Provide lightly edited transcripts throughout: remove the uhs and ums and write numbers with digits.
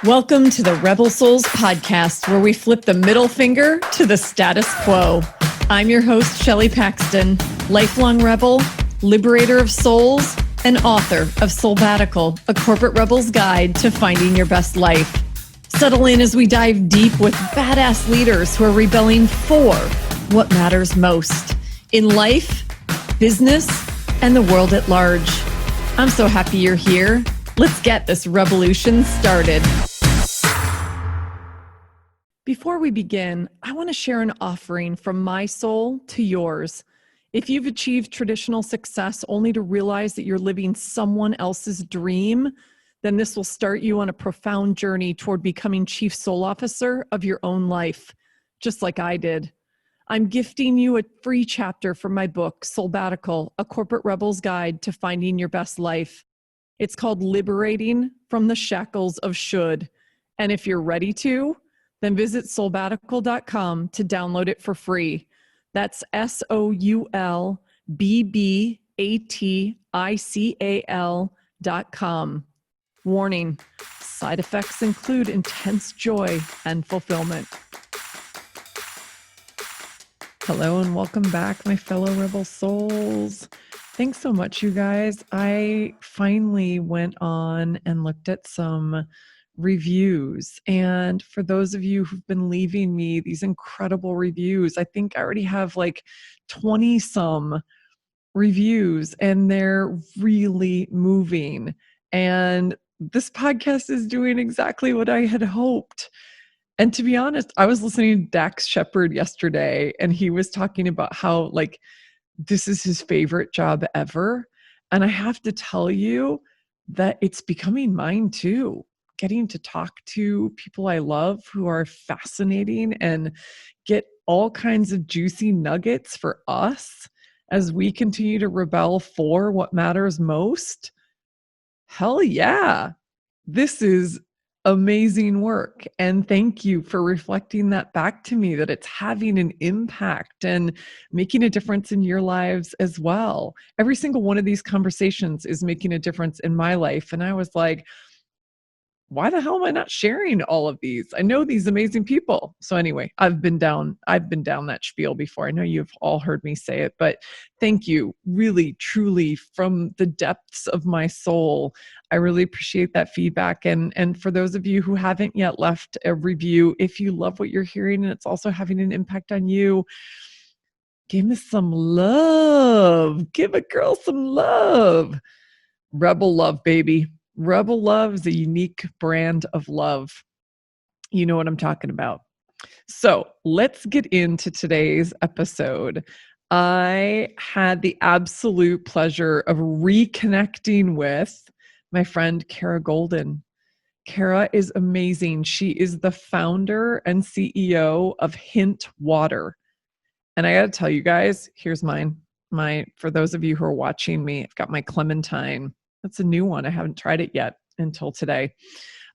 Welcome to the Rebel Souls podcast, where we flip the middle finger to the status quo. I'm your host, Shelley Paxton, lifelong rebel, liberator of souls, and author of Soulbatical, a corporate rebel's guide to finding your best life. Settle in as we dive deep with badass leaders who are rebelling for what matters most in life, business, and the world at large. I'm so happy you're here. Let's get this revolution started. Before we begin, I want to share an offering from my soul to yours. If you've achieved traditional success only to realize that you're living someone else's dream, then this will start you on a profound journey toward becoming chief soul officer of your own life, just like I did. I'm gifting you a free chapter from my book, Soulbatical, a corporate rebel's guide to finding your best life. It's called Liberating from the Shackles of Should. And if you're ready to, then visit soulbatical.com to download it for free. That's SOULBBATICAL.com. Warning, side effects include intense joy and fulfillment. Hello and welcome back, my fellow rebel souls. Thanks so much, you guys. I finally went on and looked at some reviews. And for those of you who've been leaving me these incredible reviews, I think I already have like 20 some reviews, and they're really moving. And this podcast is doing exactly what I had hoped. And to be honest, I was listening to Dax Shepard yesterday, and he was talking about how like this is his favorite job ever. And I have to tell you that it's becoming mine too. Getting to talk to people I love who are fascinating and get all kinds of juicy nuggets for us as we continue to rebel for what matters most. Hell yeah. This is amazing work. And thank you for reflecting that back to me, that it's having an impact and making a difference in your lives as well. Every single one of these conversations is making a difference in my life. And I was like, why the hell am I not sharing all of these? I know these amazing people. So anyway, I've been down that spiel before. I know you've all heard me say it, but thank you really, truly from the depths of my soul. I really appreciate that feedback. And for those of you who haven't yet left a review, if you love what you're hearing and it's also having an impact on you, give me some love. Give a girl some love. Rebel love, baby. Rebel love is a unique brand of love. You know what I'm talking about. So let's get into today's episode. I had the absolute pleasure of reconnecting with my friend, Kara Goldin. Kara is amazing. She is the founder and CEO of Hint Water. And I got to tell you guys, here's mine. For those of you who are watching me, I've got my Clementine. That's a new one. I haven't tried it yet until today.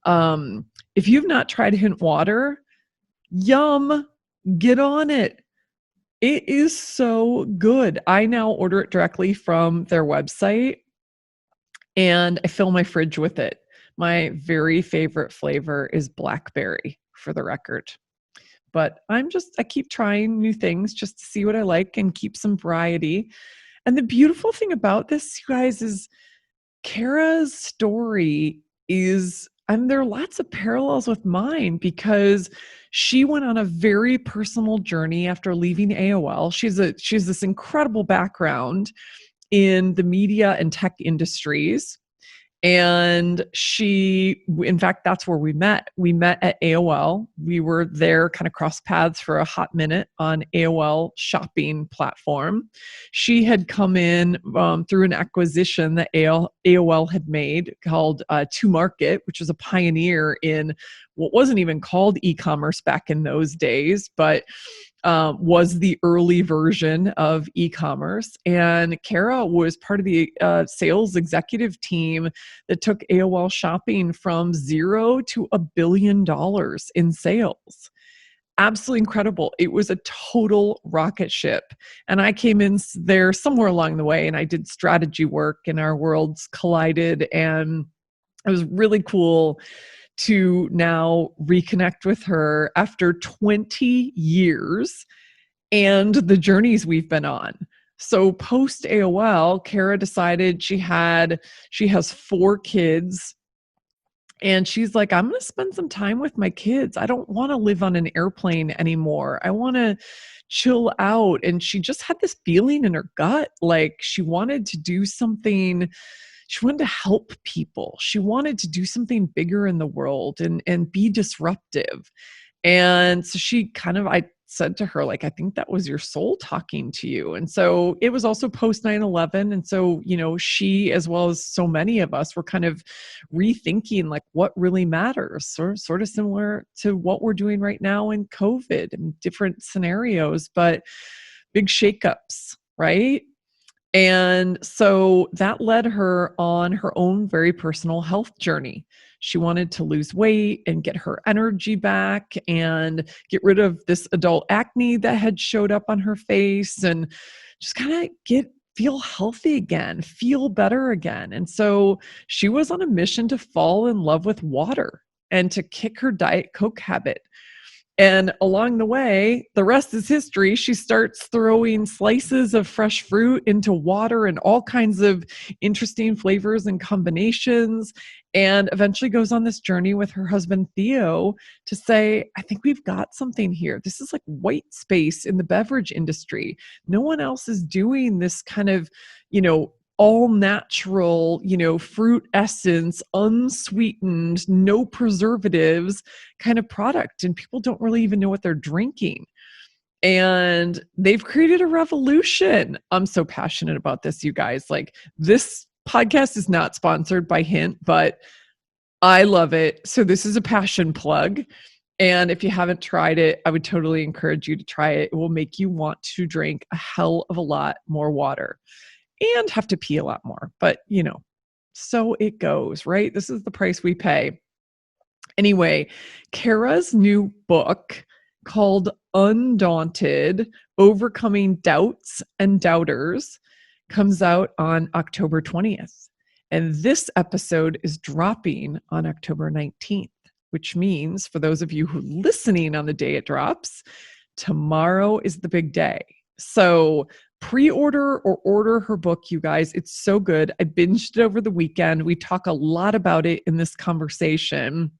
If you've not tried Hint Water, yum, get on it. It is so good. I now order it directly from their website and I fill my fridge with it. My very favorite flavor is blackberry, for the record. But I keep trying new things just to see what I like and keep some variety. And the beautiful thing about this, you guys, is Kara's story is, and there are lots of parallels with mine because she went on a very personal journey after leaving AOL. She has this incredible background in the media and tech industries. And in fact, that's where we met. We met at AOL. We were there, kind of cross paths for a hot minute on AOL shopping platform. She had come in through an acquisition that AOL had made called To Market, which was a pioneer in what wasn't even called e-commerce back in those days, but was the early version of e-commerce. And Kara was part of the sales executive team that took AOL shopping from 0 to $1 billion in sales. Absolutely incredible. It was a total rocket ship. And I came in there somewhere along the way and I did strategy work and our worlds collided. And it was really cool to now reconnect with her after 20 years and the journeys we've been on. So post AOL, Kara decided she has 4 kids. And she's like, I'm going to spend some time with my kids. I don't want to live on an airplane anymore. I want to chill out. And she just had this feeling in her gut, like she wanted to do something. She wanted to help people. She wanted to do something bigger in the world and be disruptive. And so I said to her, like, I think that was your soul talking to you. And so it was also post 9/11. And so, she, as well as so many of us, were kind of rethinking like what really matters, sort of similar to what we're doing right now in COVID and different scenarios, but big shakeups, right? And so that led her on her own very personal health journey. She wanted to lose weight and get her energy back and get rid of this adult acne that had showed up on her face and just kind of feel healthy again, feel better again. And so she was on a mission to fall in love with water and to kick her Diet Coke habit. And along the way, the rest is history. She starts throwing slices of fresh fruit into water and all kinds of interesting flavors and combinations, and eventually goes on this journey with her husband, Theo, to say, I think we've got something here. This is like white space in the beverage industry. No one else is doing this kind of, all natural, fruit essence, unsweetened, no preservatives kind of product. And people don't really even know what they're drinking. And they've created a revolution. I'm so passionate about this, you guys. Like, this podcast is not sponsored by Hint, but I love it. So this is a passion plug. And if you haven't tried it, I would totally encourage you to try it. It will make you want to drink a hell of a lot more water and have to pee a lot more. But, so it goes, right? This is the price we pay. Anyway, Kara's new book called Undaunted, Overcoming Doubts and Doubters, comes out on October 20th. And this episode is dropping on October 19th, which means for those of you who are listening on the day it drops, tomorrow is the big day. So pre-order or order her book, you guys. It's so good. I binged it over the weekend. We talk a lot about it in this conversation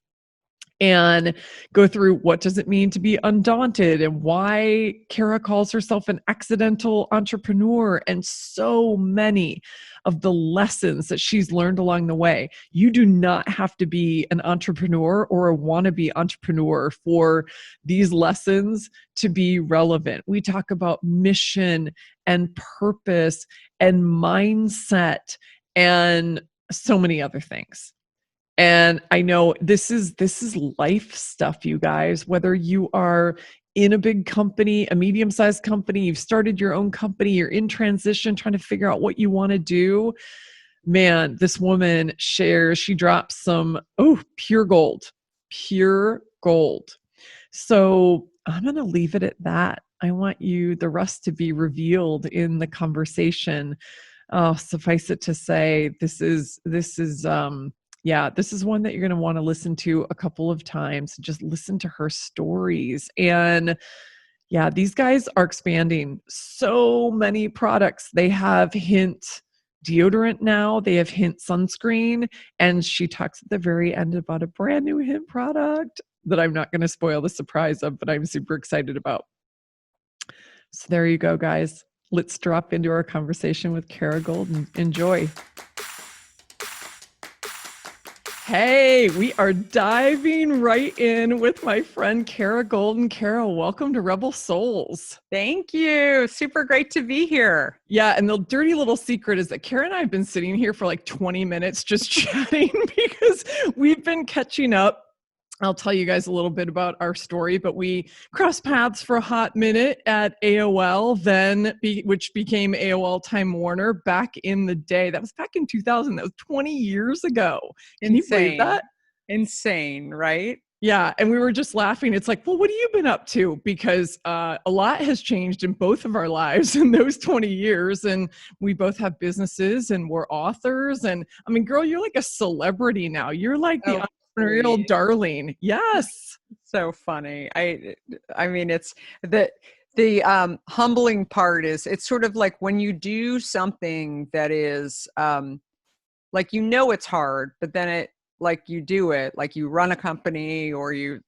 and go through what does it mean to be undaunted and why Kara calls herself an accidental entrepreneur and so many of the lessons that she's learned along the way. You do not have to be an entrepreneur or a wannabe entrepreneur for these lessons to be relevant. We talk about mission and purpose and mindset and so many other things. And I know this is life stuff, you guys, whether you are in a big company, a medium-sized company, you've started your own company, you're in transition, trying to figure out what you want to do. Man, this woman shares, she drops some, pure gold. So I'm going to leave it at that. I want the rest to be revealed in the conversation. Suffice it to say, this is one that you're going to want to listen to a couple of times. Just listen to her stories. And yeah, these guys are expanding so many products. They have Hint deodorant now. They have Hint sunscreen. And she talks at the very end about a brand new Hint product that I'm not going to spoil the surprise of, but I'm super excited about. So there you go, guys. Let's drop into our conversation with Kara Goldin. Enjoy. Hey, we are diving right in with my friend Kara Goldin. Kara, welcome to Rebel Souls. Thank you. Super great to be here. Yeah, and the dirty little secret is that Kara and I have been sitting here for like 20 minutes just chatting because we've been catching up. I'll tell you guys a little bit about our story, but we crossed paths for a hot minute at AOL, which became AOL Time Warner back in the day. That was back in 2000. That was 20 years ago. Can you believe that? Insane, right? Yeah. And we were just laughing. It's like, well, what have you been up to? Because a lot has changed in both of our lives in those 20 years. And we both have businesses and we're authors. And I mean, girl, you're like a celebrity now. You're like the sweet. darling. Yes. So funny. I mean, it's the humbling part is it's sort of like when you do something that is like, it's hard, but then it, like, you do it, like you run a company or you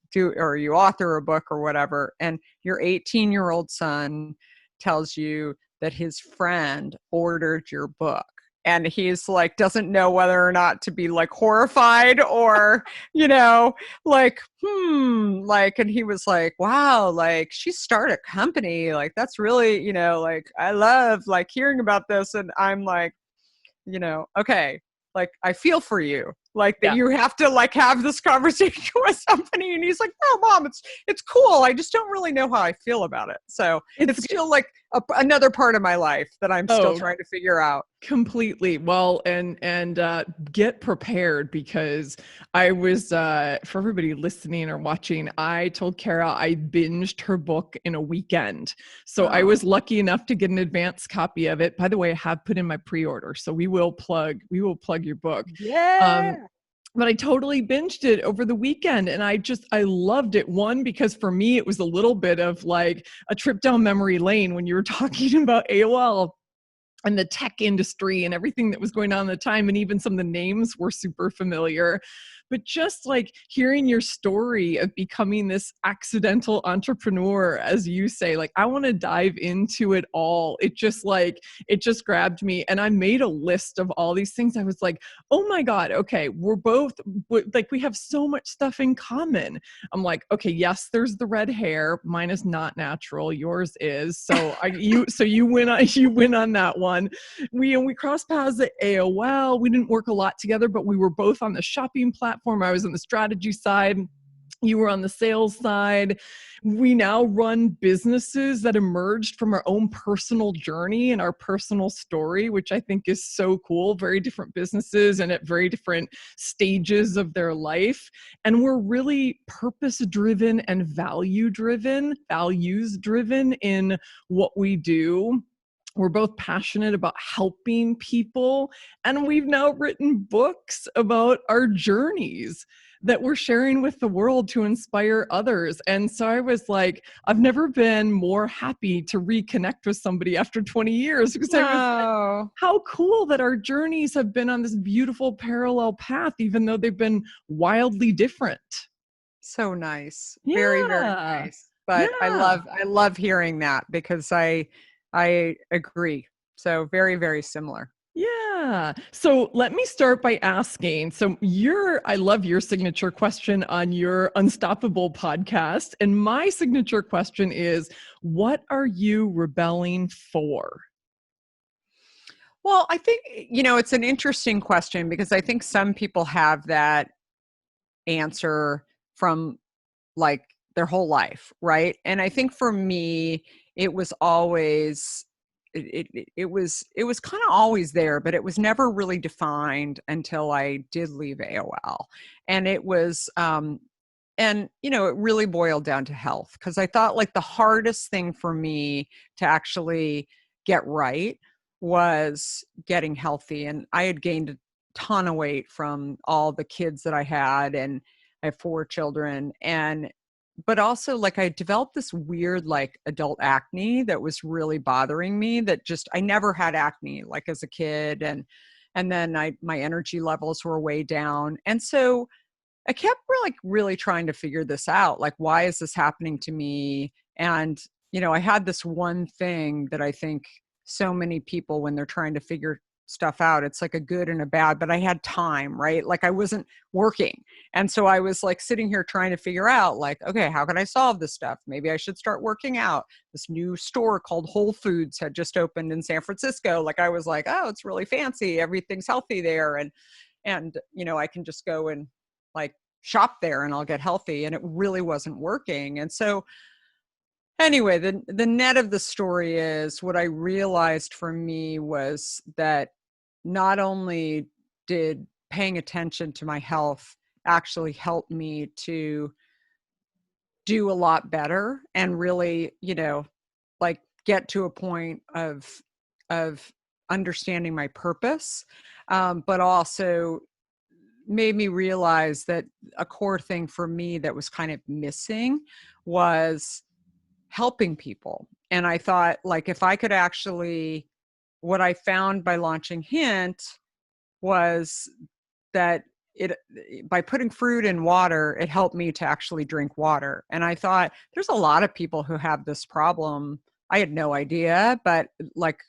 author a book or whatever, and your 18-year-old son tells you that his friend ordered your book, and he's like doesn't know whether or not to be like horrified or like like, and he was like, wow, like she started a company, like that's really, like I love like hearing about this. And I'm like, okay, like I feel for you, like that Yeah. you have to like have this conversation with somebody. And he's like, no, mom, it's cool. I just don't really know how I feel about it. So It's it's still like another part of my life that I'm still oh, trying to figure out. completely. Well, and get prepared, because I was for everybody listening or watching, I told Kara I binged her book in a weekend. So I was lucky enough to get an advance copy of it. By the way, I have put in my pre-order, so we will plug your book. Um, Yeah. but I totally binged it over the weekend, and I loved it. One, because for me it was a little bit of like a trip down memory lane when you were talking about AOL and the tech industry and everything that was going on at the time. And even some of the names were super familiar. But just like hearing your story of becoming this accidental entrepreneur, as you say, like, I want to dive into it all. It just grabbed me. And I made a list of all these things. I was like, oh my God, okay, like, we have so much stuff in common. I'm like, okay, yes, there's the red hair. Mine is not natural. Yours is. So you win on that one. We crossed paths at AOL. We didn't work a lot together, but we were both on the shopping platform. I was on the strategy side. You were on the sales side. We now run businesses that emerged from our own personal journey and our personal story, which I think is so cool. Very different businesses and at very different stages of their life. And we're really purpose driven and values driven in what we do. We're both passionate about helping people, and we've now written books about our journeys that we're sharing with the world to inspire others. And so I was like, I've never been more happy to reconnect with somebody after 20 years, because I was like, Oh, how cool that our journeys have been on this beautiful parallel path, even though they've been wildly different. so nice. Very, very Yeah. nice. But Yeah. I love hearing that because I agree. So very, very similar. Yeah. So let me start by asking. I love your signature question on your Unstoppable podcast. And my signature question is, what are you rebelling for? Well, I think, it's an interesting question because I think some people have that answer from like their whole life, right? And I think for me, it was always it was kind of always there, but it was never really defined until I did leave AOL. And it was and it really boiled down to health, because I thought like the hardest thing for me to actually get right was getting healthy. And I had gained a ton of weight from all the kids that I had, and I have 4 children. And but also like I developed this weird like adult acne that was really bothering me, that just I never had acne like as a kid. And then my energy levels were way down. And so I kept really trying to figure this out. Like, why is this happening to me? And, I had this one thing that I think so many people, when they're trying to figure stuff out, it's like a good and a bad, but I had time, right? Like I wasn't working. And so I was like sitting here trying to figure out like, okay, how can I solve this stuff? Maybe I should start working out. This new store called Whole Foods had just opened in San Francisco. Like I was like, oh, it's really fancy. Everything's healthy there. And, I can just go and like shop there and I'll get healthy. And it really wasn't working. And so anyway, the net of the story is, what I realized for me was that not only did paying attention to my health actually help me to do a lot better and really, like get to a point of understanding my purpose, but also made me realize that a core thing for me that was kind of missing was helping people. And I thought, like, if I could actually, what I found by launching Hint was that it, by putting fruit in water, it helped me to actually drink water. And I thought, there's a lot of people who have this problem. I had no idea, but like,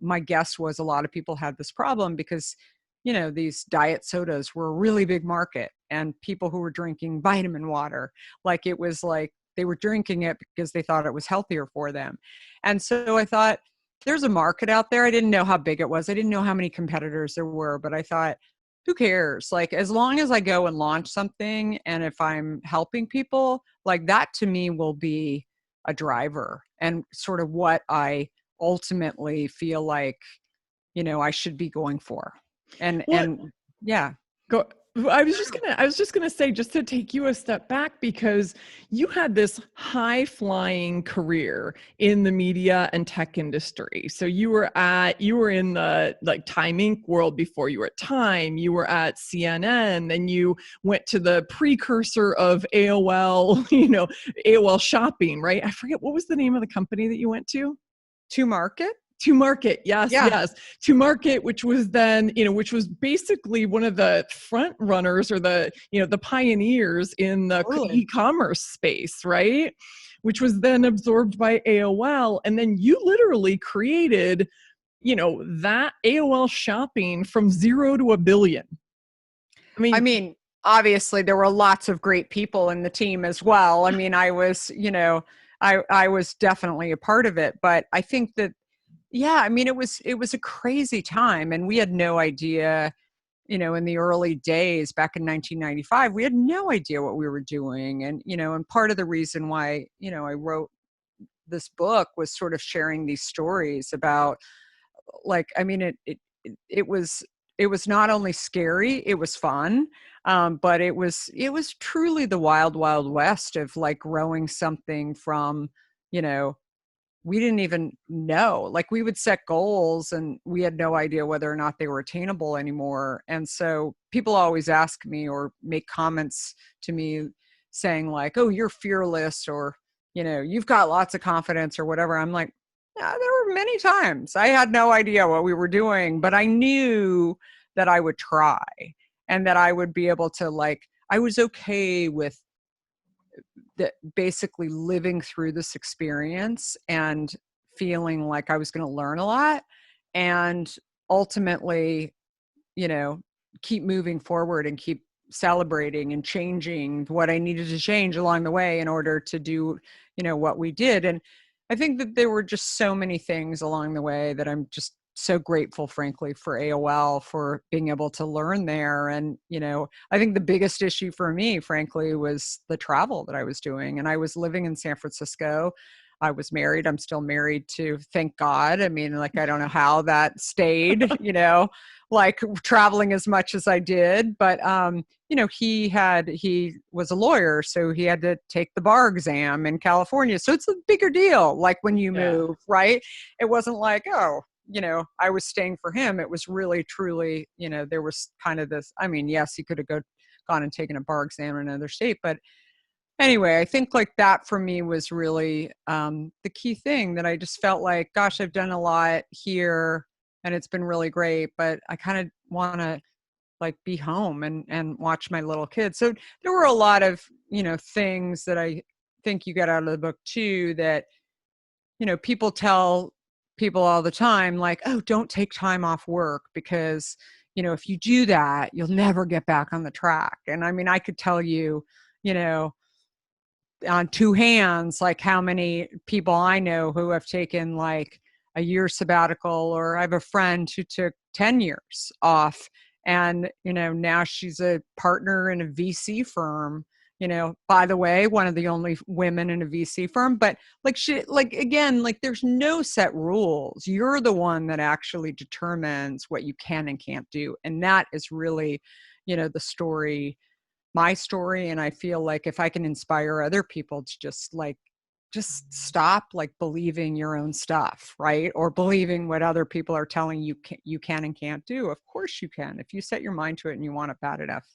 my guess was a lot of people had this problem because, you know, these diet sodas were a really big market, and people who were drinking vitamin water, like, it was like they were drinking it because they thought it was healthier for them. And so I thought, there's a market out there. I didn't know how big it was. I didn't know how many competitors there were, but I thought, who cares? Like, as long as I go and launch something, and if I'm helping people, like, that to me will be a driver, and sort of what I ultimately feel like, you know, I should be going for. What? And yeah. Go. I was just gonna say, just to take you a step back, because you had this high flying career in the media and tech industry. So you were in the like Time Inc. world before you were at Time. You were at CNN, then you went to the precursor of AOL, AOL shopping, right? I forget, what was the name of the company that you went to? To market. To Market, yes, Yeah. yes. To Market, which was then, which was basically one of the front runners, or the pioneers in the Totally. e-commerce space, right? Which was then absorbed by AOL. And then you literally created, that AOL shopping from 0 to 1 billion. I mean, obviously there were lots of great people in the team as well. I mean, I was, I was definitely a part of it, but I think that, yeah, I mean, it was a crazy time, and we had no idea, in the early days back in 1995, we had no idea what we were doing. And, and part of the reason why, I wrote this book was sort of sharing these stories about, like, I mean, it was not only scary, it was fun, but it was truly the wild, wild west of, like, growing something from, you know, we didn't even know. Like, we would set goals and we had no idea whether or not they were attainable anymore. And so people always ask me or make comments to me saying, like, oh, you're fearless, or, you've got lots of confidence, or whatever. I'm like, yeah, there were many times I had no idea what we were doing, but I knew that I would try, and that I would be able to, like, I was okay with that, basically living through this experience and feeling like I was going to learn a lot, and ultimately, you know, keep moving forward and keep celebrating and changing what I needed to change along the way in order to do, what we did. And I think that there were just so many things along the way that I'm just so grateful, frankly, for AOL, for being able to learn there. And, I think the biggest issue for me, frankly, was the travel that I was doing. And I was living in San Francisco. I was married. I'm still married to, thank God. I mean, like, I don't know how that stayed, like, traveling as much as I did. But, he was a lawyer, so he had to take the bar exam in California. So it's a bigger deal, like, when you Yeah. move, right? It wasn't like, oh, I was staying for him. It was really, truly, there was kind of this, I mean, yes, he could have gone and taken a bar exam in another state. But anyway, I think, like, that for me was really the key thing, that I just felt like, gosh, I've done a lot here and it's been really great, but I kind of want to, like, be home and watch my little kids. So there were a lot of, things that I think you get out of the book too, that, people tell people all the time, like, oh, don't take time off work, because, if you do that, you'll never get back on the track. And I mean, I could tell you, you know, on two hands, like, how many people I know who have taken, like, a year sabbatical, or I have a friend who took 10 years off, and, now she's a partner in a VC firm, by the way, one of the only women in a VC firm. But, like, again, like, there's no set rules. You're the one that actually determines what you can and can't do. And that is really, the story, my story. And I feel like if I can inspire other people to just, like, just stop like believing your own stuff, right? Or believing what other people are telling you you can and can't do. Of course you can, if you set your mind to it and you want it bad enough.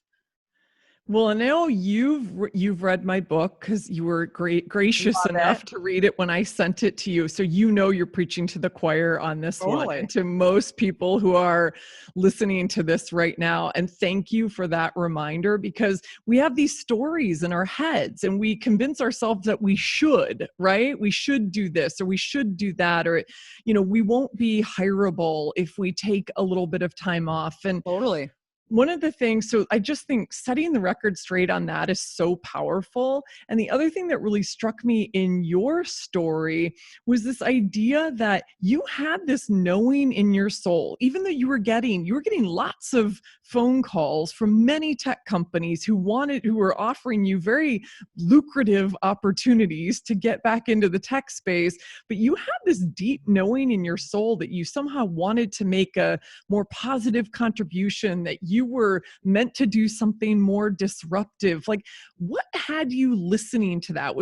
Well, I know you've read my book because you were gracious Love it. enough to read it when I sent it to you. So you know you're preaching to the choir on this one, and Totally. to most people who are listening to this right now. And thank you for that reminder, because we have these stories in our heads and we convince ourselves that we should, right? We should do this or we should do that, or we won't be hireable if we take a little bit of time off. And Totally. one of the things, so I just think setting the record straight on that is so powerful. And the other thing that really struck me in your story was this idea that you had this knowing in your soul, even though you were getting lots of phone calls from many tech companies who were offering you very lucrative opportunities to get back into the tech space. But you had this deep knowing in your soul that you somehow wanted to make a more positive contribution, that you were meant to do something more disruptive. Like, what had you listening to that?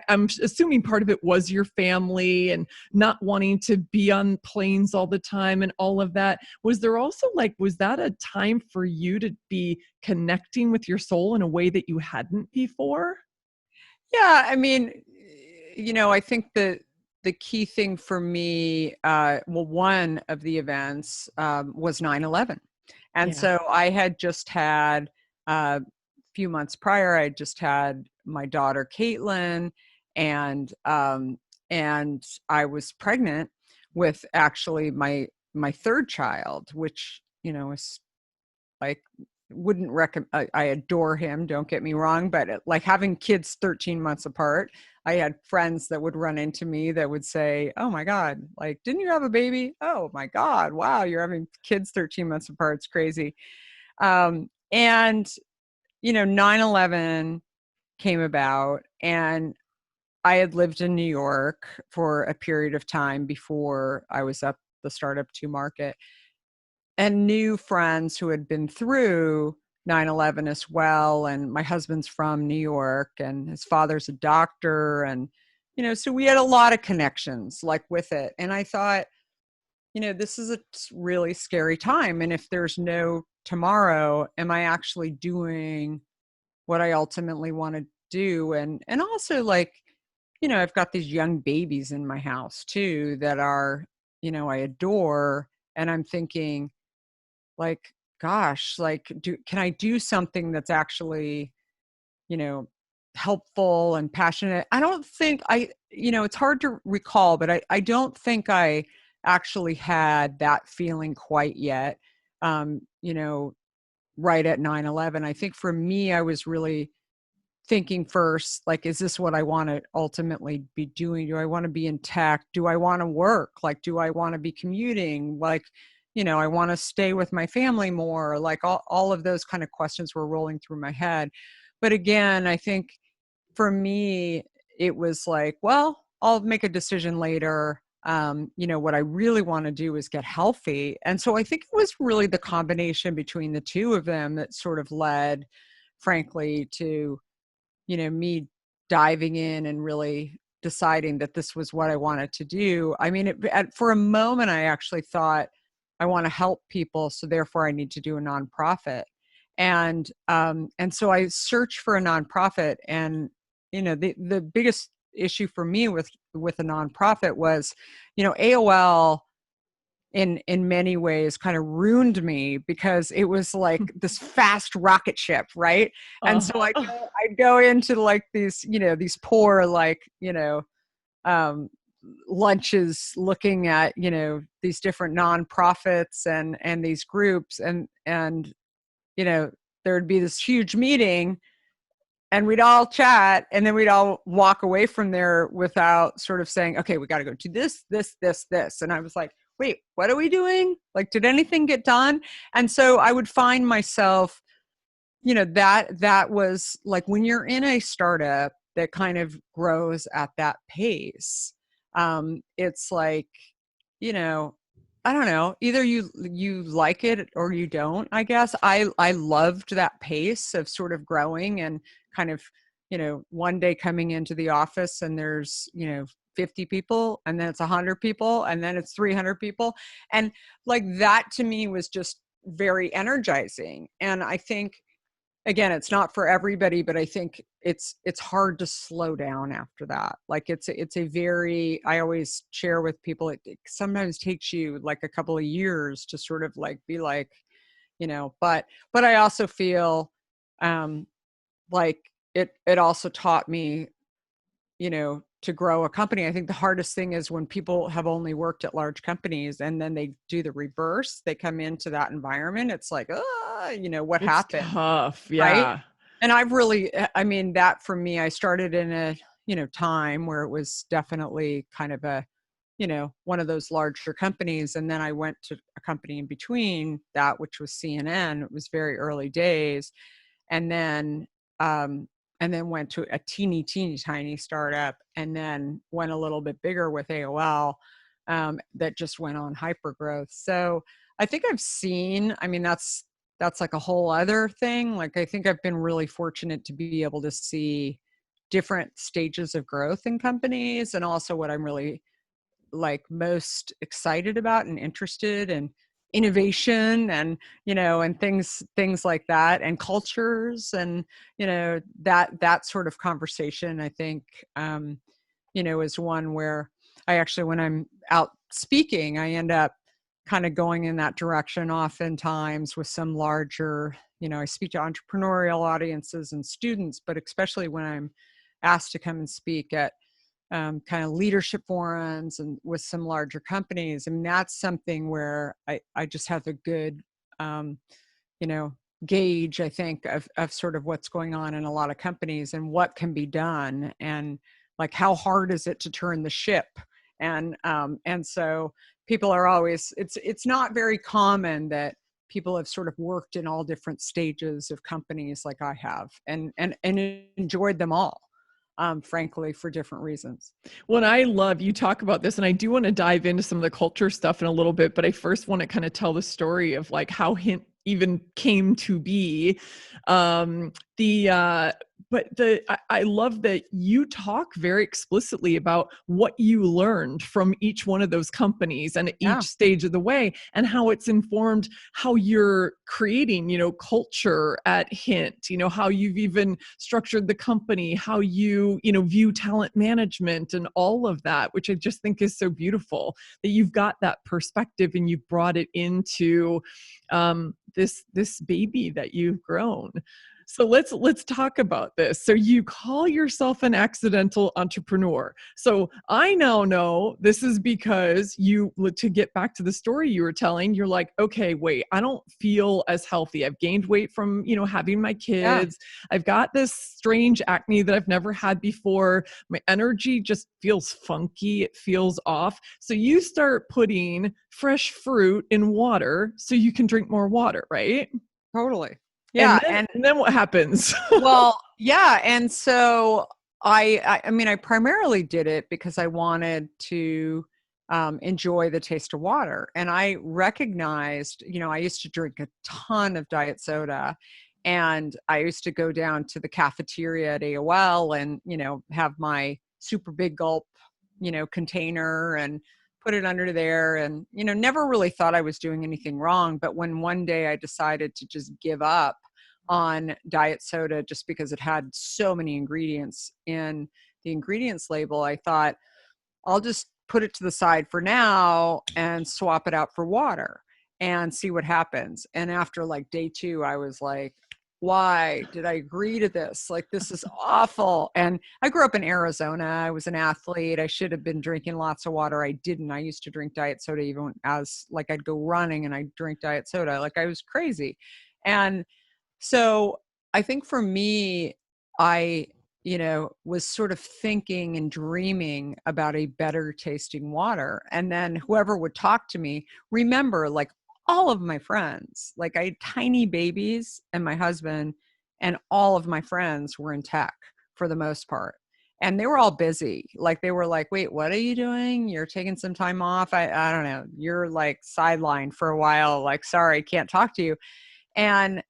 I'm assuming part of it was your family and not wanting to be on planes all the time and all of that. Was there also was that a time for you to be connecting with your soul in a way that you hadn't before? Yeah, I mean, I think the key thing for me, well, one of the events was 9/11. And Yeah. so I had just had, a few months prior, I had just had my daughter, Caitlin, and, and I was pregnant with actually my third child, which, is like, wouldn't recommend. I adore him, don't get me wrong, but like having kids 13 months apart, I had friends that would run into me that would say, oh my God, like, didn't you have a baby? Oh my God, wow, you're having kids 13 months apart. It's crazy. And 9/11 came about, and I had lived in New York for a period of time before I was up the Startup 2 market, and knew friends who had been through 9/11 as well. And my husband's from New York and his father's a doctor. And, so we had a lot of connections like with it. And I thought, this is a really scary time. And if there's no tomorrow, am I actually doing what I ultimately want to do? And also, like, I've got these young babies in my house too that are, I adore. And I'm thinking, like, gosh, like, can I do something that's actually, you know, helpful and passionate? I don't think it's hard to recall, but I don't think I actually had that feeling quite yet. Um, you know, right at 9/11. I think for me, I was really thinking first, like, is this what I want to ultimately be doing? Do I want to be in tech? Do I want to work? Like, do I want to be commuting? Like, I want to stay with my family more. Like, all of those kind of questions were rolling through my head. But again, I think for me, it was like, well, I'll make a decision later. What I really want to do is get healthy. And so I think it was really the combination between the two of them that sort of led, frankly, to me diving in and really deciding that this was what I wanted to do. I mean, for a moment, I actually thought I want to help people, so therefore I need to do a nonprofit. And so I searched for a nonprofit, and the biggest issue for me with a nonprofit was, AOL in many ways kind of ruined me, because it was like this fast rocket ship, right? And so Uh-huh. I'd go into like these poor, like, um, lunches, looking at, these different nonprofits and these groups, and you know there'd be this huge meeting, and we'd all chat, and then we'd all walk away from there without sort of saying, okay, we got to go to this. And I was like, wait, what are we doing? Like, did anything get done? And so I would find myself, that was like, when you're in a startup that kind of grows at that pace, it's like, you know, I don't know, either you like it or you don't, I guess. I loved that pace of sort of growing and kind of one day coming into the office and there's, 50 people, and then it's 100 people, and then it's 300 people. And like that to me was just very energizing. And I think, again, it's not for everybody, but I think it's hard to slow down after that. Like it's a very, I always share with people, it sometimes takes you like a couple of years to sort of like be like, but I also feel like it also taught me, to grow a company. I think the hardest thing is when people have only worked at large companies and then they do the reverse, they come into that environment. It's like, what It's happened? tough. Right. Yeah. And I've really, I mean, that for me, I started in a, time where it was definitely kind of a, one of those larger companies. And then I went to a company in between that, which was CNN. It was very early days. And then, went to a teeny tiny startup, and then went a little bit bigger with AOL, that just went on hyper growth. So I think I've seen, I mean, that's like a whole other thing. Like, I think I've been really fortunate to be able to see different stages of growth in companies, and also what I'm really like most excited about and interested in, innovation and, and things like that, and cultures, and, that sort of conversation, I think, is one where I actually, when I'm out speaking, I end up kind of going in that direction oftentimes with some larger, I speak to entrepreneurial audiences and students, but especially when I'm asked to come and speak at kind of leadership forums and with some larger companies. I mean, that's something where I just have a good, you know, gauge, I think, of sort of what's going on in a lot of companies and what can be done, and like how hard is it to turn the ship. And so people are always, it's not very common that people have sort of worked in all different stages of companies like I have, and enjoyed them all, frankly, for different reasons. When I love, you talk about this, and I do want to dive into some of the culture stuff in a little bit, but I first want to kind of tell the story of like how Hint even came to be. The but I love that you talk very explicitly about what you learned from each one of those companies and at Yeah, each stage of the way, and how it's informed how you're creating, culture at Hint, how you've even structured the company, how you, view talent management and all of that, which I just think is so beautiful that you've got that perspective and you've brought it into this baby that you've grown. So let's talk about this. So you call yourself an accidental entrepreneur. So I now know this is because you, to get back to the story you were telling, you're like, okay, wait, I don't feel as healthy. I've gained weight from, having my yeah, kids. I've got this strange acne that I've never had before. My energy just feels funky. It feels off. So you start putting fresh fruit in water so you can drink more water, right? totally. And Yeah, then and and then what happens? well, yeah, and so I mean, I primarily did it because I wanted to enjoy the taste of water, and I recognized, I used to drink a ton of diet soda, and I used to go down to the cafeteria at AOL and, have my super big gulp, container, and put it under there, and, never really thought I was doing anything wrong. But when one day I decided to just give up on diet soda just because it had so many ingredients in the ingredients label, I thought, I'll just put it to the side for now and swap it out for water and see what happens. And after like day 2, I was like, why did I agree to this? Like, this is awful. And I grew up in Arizona. I was an athlete. I should have been drinking lots of water. I didn't. I used to drink diet soda even as like I'd go running and I'd drink diet soda. Like, I was crazy. And so I think for me, I, was sort of thinking and dreaming about a better tasting water. And then whoever would talk to me, remember, like, all of my friends, like, I had tiny babies and my husband, and all of my friends were in tech for the most part. And they were all busy. Like, they were like, wait, what are you doing? You're taking some time off. I don't know. You're like sidelined for a while. Like, sorry, can't talk to you. And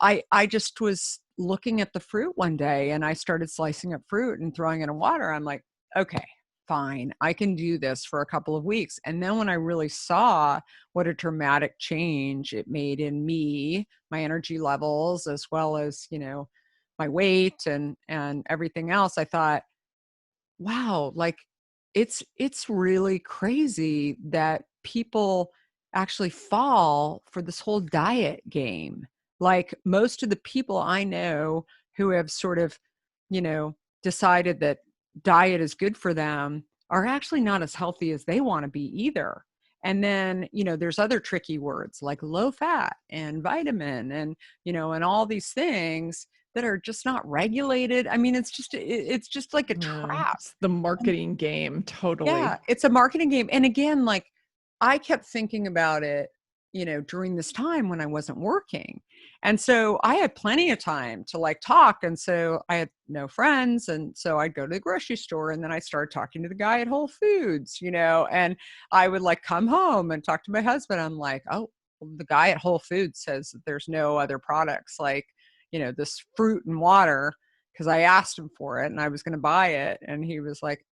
I just was looking at the fruit one day and I started slicing up fruit and throwing it in water. I'm like, okay, fine, I can do this for a couple of weeks. And then when I really saw what a dramatic change it made in me, my energy levels, as well as, my weight and everything else, I thought, wow, like it's really crazy that people actually fall for this whole diet game. Like most of the people I know who have sort of, decided that diet is good for them are actually not as healthy as they want to be either. And then, there's other tricky words like low fat and vitamin and all these things that are just not regulated. I mean, it's just like a trap. It's the marketing game, Yeah, totally. it's a marketing game. And again, like I kept thinking about it, during this time when I wasn't working. And so I had plenty of time to like talk. And so I had no friends. And so I'd go to the grocery store and then I started talking to the guy at Whole Foods, and I would like come home and talk to my husband. I'm like, oh, well, the guy at Whole Foods says that there's no other products like, this fruit and water, because I asked him for it and I was going to buy it. And he was like,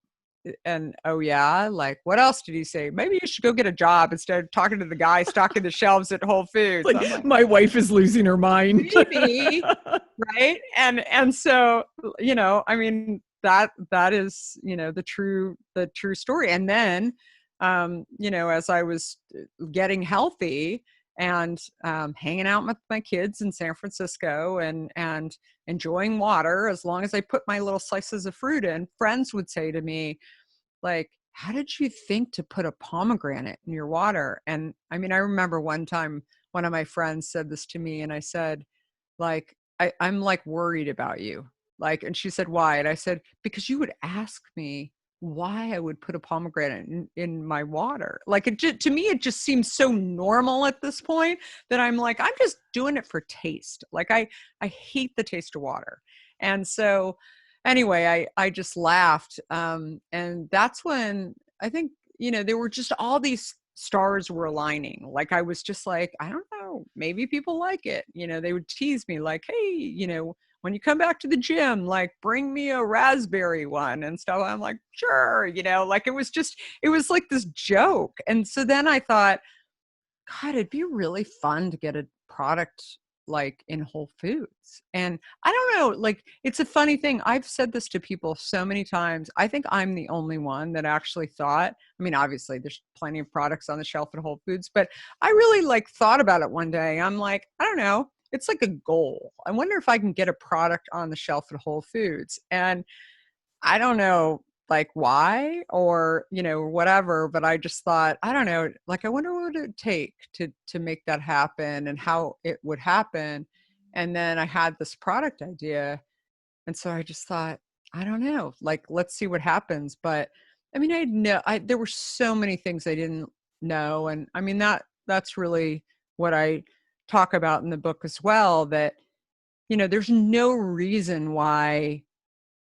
and oh yeah, like what else did he say? Maybe you should go get a job instead of talking to the guy stocking the shelves at Whole Foods. I'm Like like, my wife is losing her mind. maybe, right? And so, I mean, that is, the true story. And then, as I was getting healthy and hanging out with my kids in San Francisco and enjoying water, as long as I put my little slices of fruit in, friends would say to me, like, how did you think to put a pomegranate in your water? And I mean, I remember one time one of my friends said this to me and I said, like, I'm like worried about you. Like, and she said, why? And I said, because you would ask me why I would put a pomegranate in my water. Like to me, it just seems so normal at this point that I'm like, I'm just doing it for taste. Like I hate the taste of water. And so anyway, I just laughed. And that's when I think, there were just all these stars were aligning. Like I was just like, I don't know, maybe people like it. They would tease me like, hey, when you come back to the gym, like bring me a raspberry one and stuff. I'm like, sure, like it was like this joke. And so then I thought, God, it'd be really fun to get a product like in Whole Foods. And I don't know, like it's a funny thing. I've said this to people so many times. I think I'm the only one that actually thought, I mean, obviously there's plenty of products on the shelf at Whole Foods, but I really like thought about it one day. I'm like, I don't know. It's like a goal. I wonder if I can get a product on the shelf at Whole Foods. And I don't know like why or whatever, but I just thought, I don't know, like I wonder what it would take to make that happen and how it would happen. And then I had this product idea, and so I just thought, I don't know, like let's see what happens. But I mean, there were so many things I didn't know, and I mean that's really what I talk about in the book as well, that there's no reason why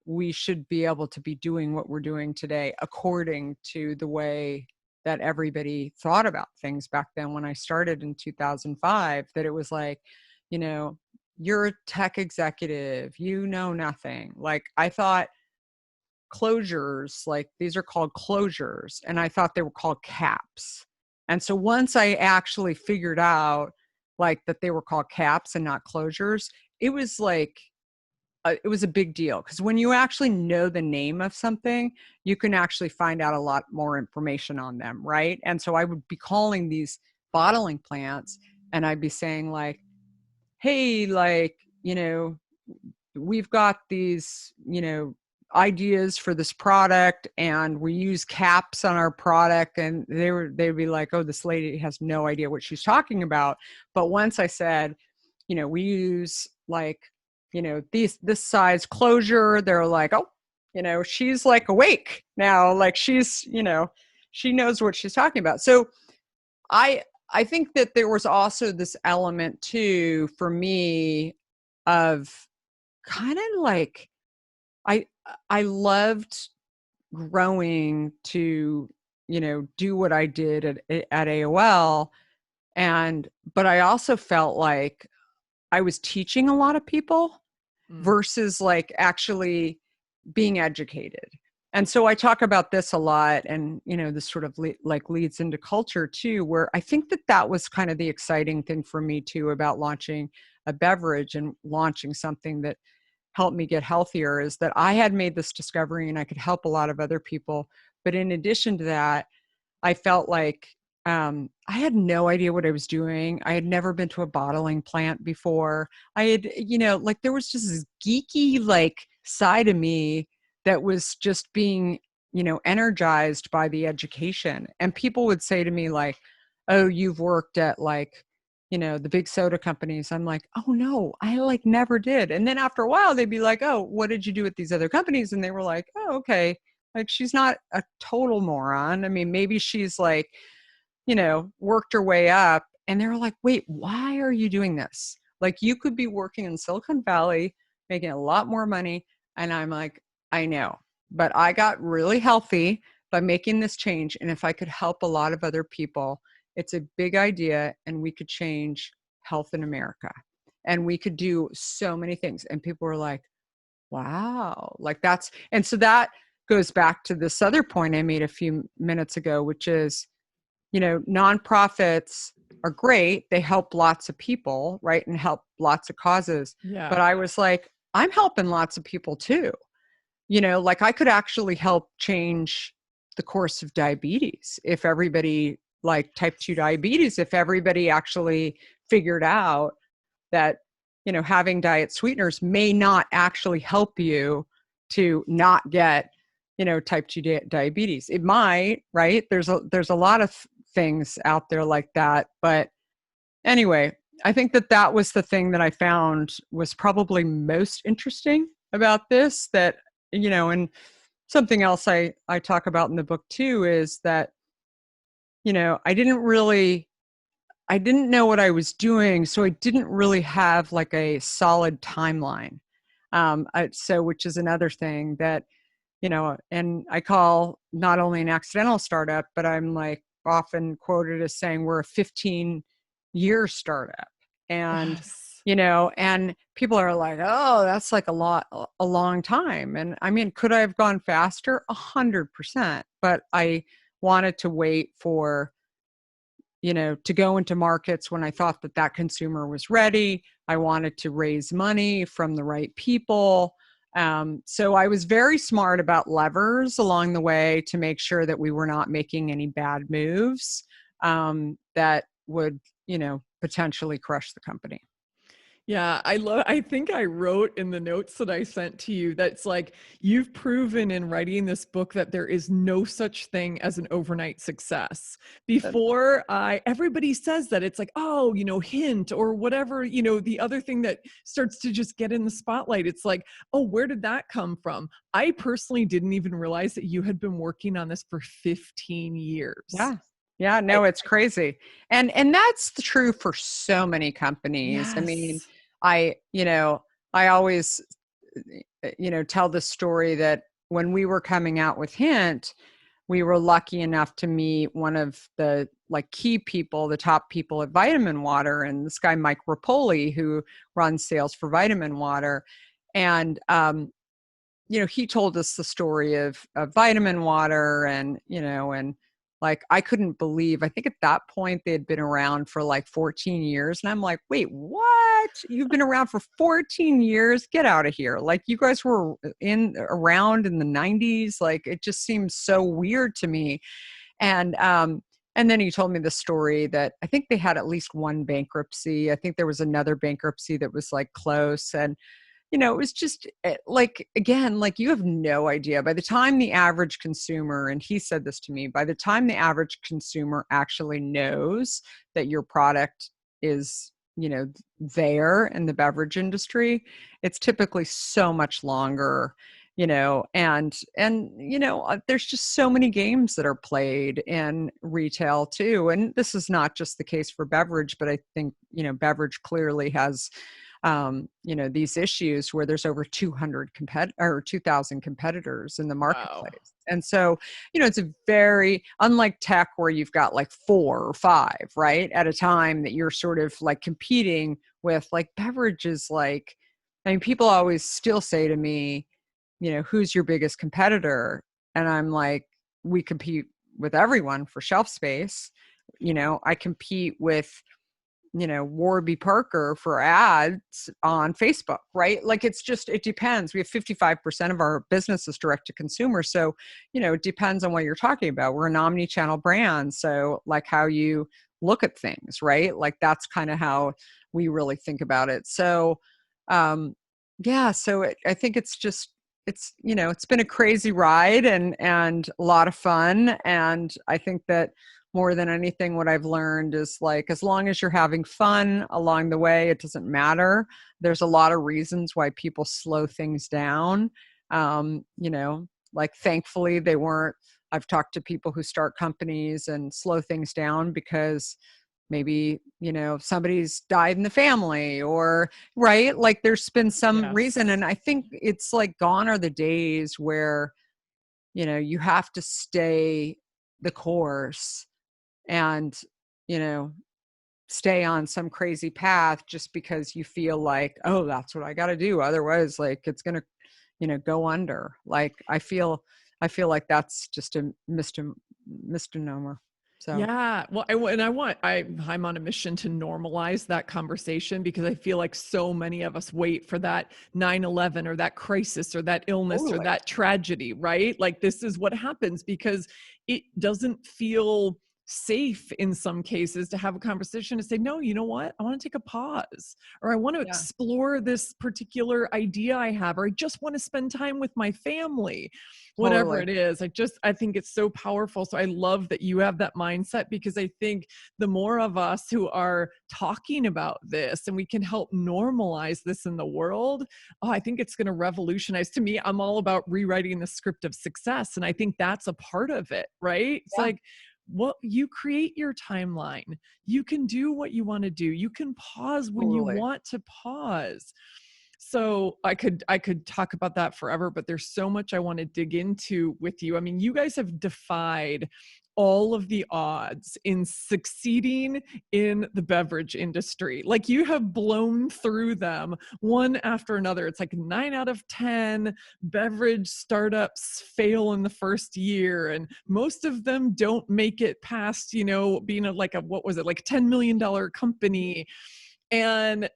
we should be able to be doing what we're doing today according to the way that everybody thought about things back then when I started in 2005, that it was like, you know, you're a tech executive, you know nothing. Like I thought closures, like these are called closures, and I thought they were called caps. And so once I actually figured out like that they were called caps and not closures, it was like it was a big deal, because when you actually know the name of something, you can actually find out a lot more information on them, right? And so I would be calling these bottling plants and I'd be saying like, hey, like, we've got these, ideas for this product and we use caps on our product. And they'd be like, oh, this lady has no idea what she's talking about. But once I said, we use like, this size closure, they're like, oh, she's like awake now. Like she's, she knows what she's talking about. So I think that there was also this element too, for me, of kind of like, I loved growing to, do what I did at AOL. But I also felt like I was teaching a lot of people. Mm. versus like actually being educated. And so I talk about this a lot, and this sort of like leads into culture too, where I think that that was kind of the exciting thing for me too about launching a beverage and launching something that helped me get healthier, is that I had made this discovery and I could help a lot of other people. But in addition to that, I felt like I had no idea what I was doing. I had never been to a bottling plant before. I had, like there was just this geeky like side of me that was just being, energized by the education. And people would say to me like, "Oh, you've worked at like, the big soda companies." I'm like, "Oh no, I like never did." And then after a while they'd be like, "Oh, what did you do at these other companies?" And they were like, "Oh, okay." Like she's not a total moron. I mean, maybe she's like, worked her way up. And they were like, "Wait, why are you doing this? Like you could be working in Silicon Valley, making a lot more money." And I'm like, "I know, but I got really healthy by making this change. And if I could help a lot of other people, it's a big idea and we could change health in America. And we could do so many things." And people were like, "Wow." Like that's, and so that goes back to this other point I made a few minutes ago, which is, nonprofits are great. They help lots of people, right? And help lots of causes. Yeah. But I was like, I'm helping lots of people too. Like I could actually help change the course of diabetes if everybody, like type 2 diabetes, if everybody actually figured out that, having diet sweeteners may not actually help you to not get, type 2 diabetes. It might, right? There's a lot of things out there like that. But anyway, I think that that was the thing that I found was probably most interesting about this, that, and something else I talk about in the book too is that, I didn't know what I was doing, so I didn't really have like a solid timeline. So, which is another thing that, and I call not only an accidental startup, but I'm like often quoted as saying we're a 15-year startup. And, Yes. and people are like, "Oh, that's like a long time." And I mean, could I have gone faster? 100%. But I wanted to wait for, to go into markets when I thought that that consumer was ready. I wanted to raise money from the right people. So I was very smart about levers along the way to make sure that we were not making any bad moves that would, potentially crush the company. Yeah, I think I wrote in the notes that I sent to you that's like, you've proven in writing this book that there is no such thing as an overnight success. Uh, Before, everybody says that it's like, oh, hint or whatever, the other thing that starts to just get in the spotlight. It's like, oh, where did that come from? I personally didn't even realize that you had been working on this for 15 years. Yeah. Yeah, I, no, it's crazy. And that's the true for so many companies. I mean, yes. I, I always tell the story that when we were coming out with Hint, we were lucky enough to meet one of the like key people, the top people at Vitamin Water, and this guy Mike Rapoli, who runs sales for Vitamin Water. And he told us the story of Vitamin Water, and and like I couldn't believe, I think at that point they had been around for like 14 years, and I'm like, "Wait, what? You've been around for 14 years? Get out of here." Like you guys were around in the 90s. Like it just seems so weird to me. And then he told me the story that I think they had at least one bankruptcy. I think there was another bankruptcy that was like close. And it was just like, again, like you have no idea. By the time the average consumer, and he said this to me, by the time the average consumer actually knows that your product is, there in the beverage industry, it's typically so much longer, and there's just so many games that are played in retail too. And this is not just the case for beverage, but I think, beverage clearly has these issues where there's over 2,000 competitors in the Wow. marketplace. And so, it's a very unlike tech where you've got like 4 or 5, right, at a time that you're sort of like competing with. Like beverages, like, I mean, people always still say to me, who's your biggest competitor? And I'm like, we compete with everyone for shelf space. I compete with, Warby Parker for ads on Facebook, right? Like it depends. We have 55% of our business is direct to consumer. So, it depends on what you're talking about. We're an omni-channel brand. So like how you look at things, right? Like that's kind of how we really think about it. So, yeah, I think it's been a crazy ride and a lot of fun. And I think that more than anything, what I've learned is like, as long as you're having fun along the way, it doesn't matter. There's a lot of reasons why people slow things down. Like thankfully they weren't, I've talked to people who start companies and slow things down because maybe, somebody's died in the family or, right? Like there's been some reason. Yes. And I think it's like gone are the days where, you have to stay the course and, you know, stay on some crazy path just because you feel like, oh, that's what I got to do. Otherwise, like it's going to, go under. Like I feel like that's just a misnomer. So Yeah. Well, I'm on a mission to normalize that conversation because I feel like so many of us wait for that 9/11 or that crisis or that illness or totally. that tragedy, right? Like this is what happens because it doesn't feel safe in some cases to have a conversation to say, no, you know what? I want to take a pause, or I want to Yeah, explore this particular idea I have, or I just want to spend time with my family, whatever totally. it is. I think it's so powerful. So I love that you have that mindset, because I think the more of us who are talking about this and we can help normalize this in the world, oh, I think it's going to revolutionize. To me, I'm all about rewriting the script of success. And I think that's a part of it, right? It's Yeah, like, well, you create your timeline. You can do what you want to do. You can pause when you totally. want to pause. So I could talk about that forever, but there's so much I want to dig into with you. I mean, you guys have defied all of the odds in succeeding in the beverage industry. Like you have blown through them one after another. It's like 9 out of 10 beverage startups fail in the first year, and most of them don't make it past, being what was it, like $10 million company. And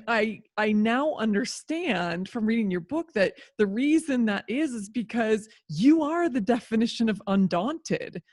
I now understand from reading your book that the reason that is because you are the definition of undaunted.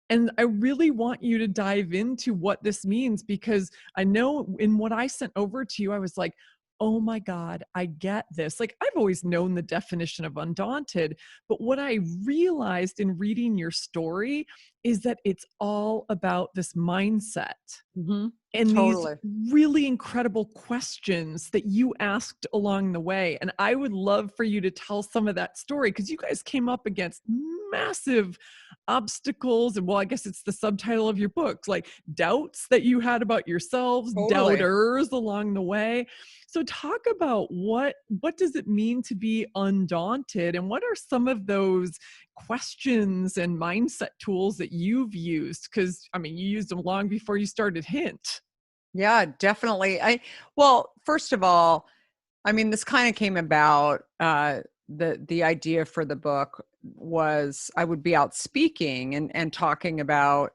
And I really want you to dive into what this means, because I know in what I sent over to you, I was like, oh my God, I get this. Like, I've always known the definition of undaunted, but what I realized in reading your story is that it's all about this mindset Hmm. and these Totally. really incredible questions that you asked along the way. And I would love for you to tell some of that story, because you guys came up against massive obstacles. And well, I guess it's the subtitle of your book, like doubts that you had about yourselves, Totally. doubters along the way. So talk about what does it mean to be undaunted, and what are some of those questions and mindset tools that you've used? Because I mean, you used them long before you started Hint. Yeah, definitely. Well, first of all, I mean, this kind of came about, the idea for the book was I would be out speaking and talking about,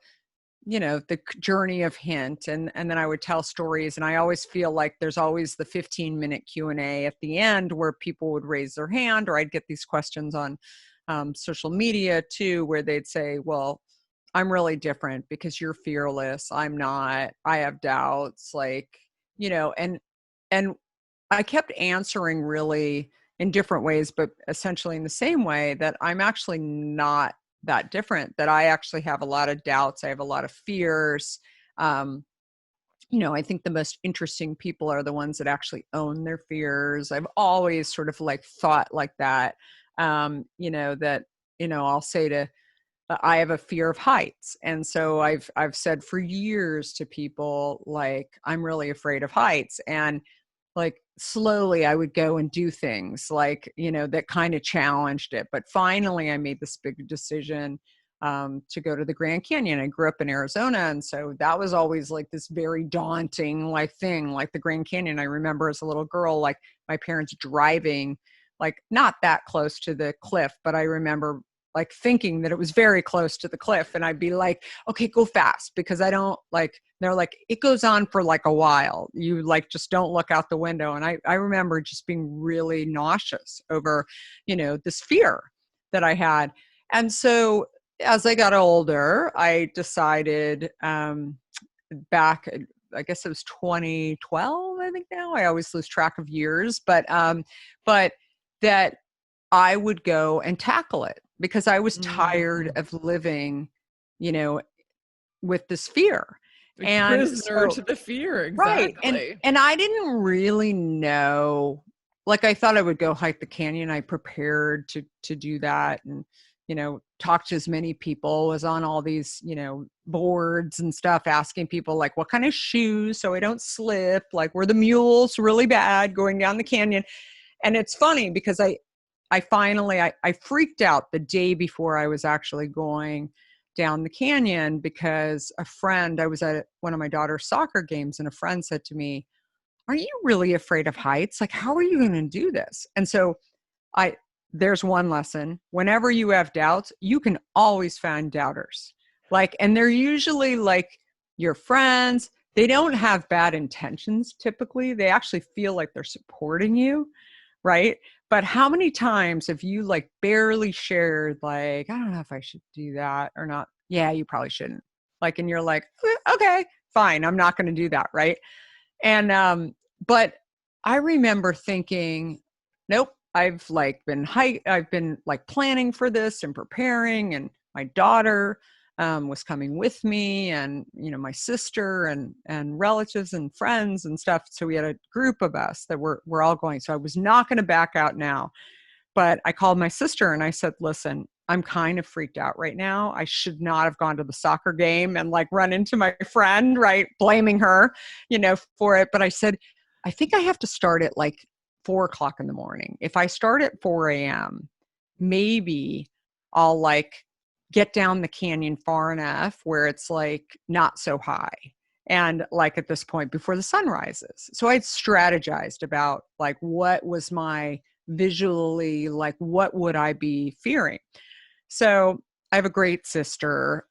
the journey of Hint, and then I would tell stories, and I always feel like there's always the 15-minute Q&A at the end where people would raise their hand, or I'd get these questions on social media too, where they'd say, well, I'm really different because you're fearless. I'm not. I have doubts, like, and I kept answering really in different ways, but essentially in the same way, that I'm actually not that different, that I actually have a lot of doubts. I have a lot of fears. Um, I think the most interesting people are the ones that actually own their fears. I've always sort of like thought like that. That, I'll say to, I have a fear of heights. And so I've said for years to people, like, I'm really afraid of heights. And like slowly I would go and do things like, that kind of challenged it. But finally I made this big decision to go to the Grand Canyon. I grew up in Arizona. And so that was always like this very daunting like thing, like the Grand Canyon. I remember as a little girl, like my parents driving, like not that close to the cliff, but I remember like thinking that it was very close to the cliff. And I'd be like, okay, go fast, because I don't like, they're like, it goes on for like a while. You like, just don't look out the window. And I remember just being really nauseous over, this fear that I had. And so as I got older, I decided back, I guess it was 2012, I think now. I always lose track of years, but that I would go and tackle it, because I was tired of living, with this fear. Like And prisoner so, to the fear, right. exactly. And I didn't really know, like I thought I would go hike the canyon. I prepared to do that, and talk to as many people, was on all these, boards and stuff, asking people like what kind of shoes so I don't slip, like were the mules really bad going down the canyon. And it's funny because I finally freaked out the day before I was actually going down the canyon, because I was at one of my daughter's soccer games, and a friend said to me, "Are you really afraid of heights? Like, how are you going to do this?" And so there's one lesson. Whenever you have doubts, you can always find doubters. Like, and they're usually like your friends. They don't have bad intentions typically. They actually feel like they're supporting you, right? But how many times have you like barely shared, like, I don't know if I should do that or not. Yeah, you probably shouldn't. Like, and you're like, okay, fine, I'm not going to do that, right? And but I remember thinking, nope, I've been like planning for this and preparing, and my daughter was coming with me, and my sister and relatives and friends and stuff. So we had a group of us that we're all going. So I was not going to back out now. But I called my sister and I said, listen, I'm kind of freaked out right now. I should not have gone to the soccer game and like run into my friend, right? Blaming her, for it. But I said, I think I have to start at like 4:00 in the morning. If I start at 4 a.m., maybe I'll like get down the canyon far enough where it's like not so high. And like at this point before the sun rises. So I'd strategized about like what was my visually, like what would I be fearing? So I have a great sister,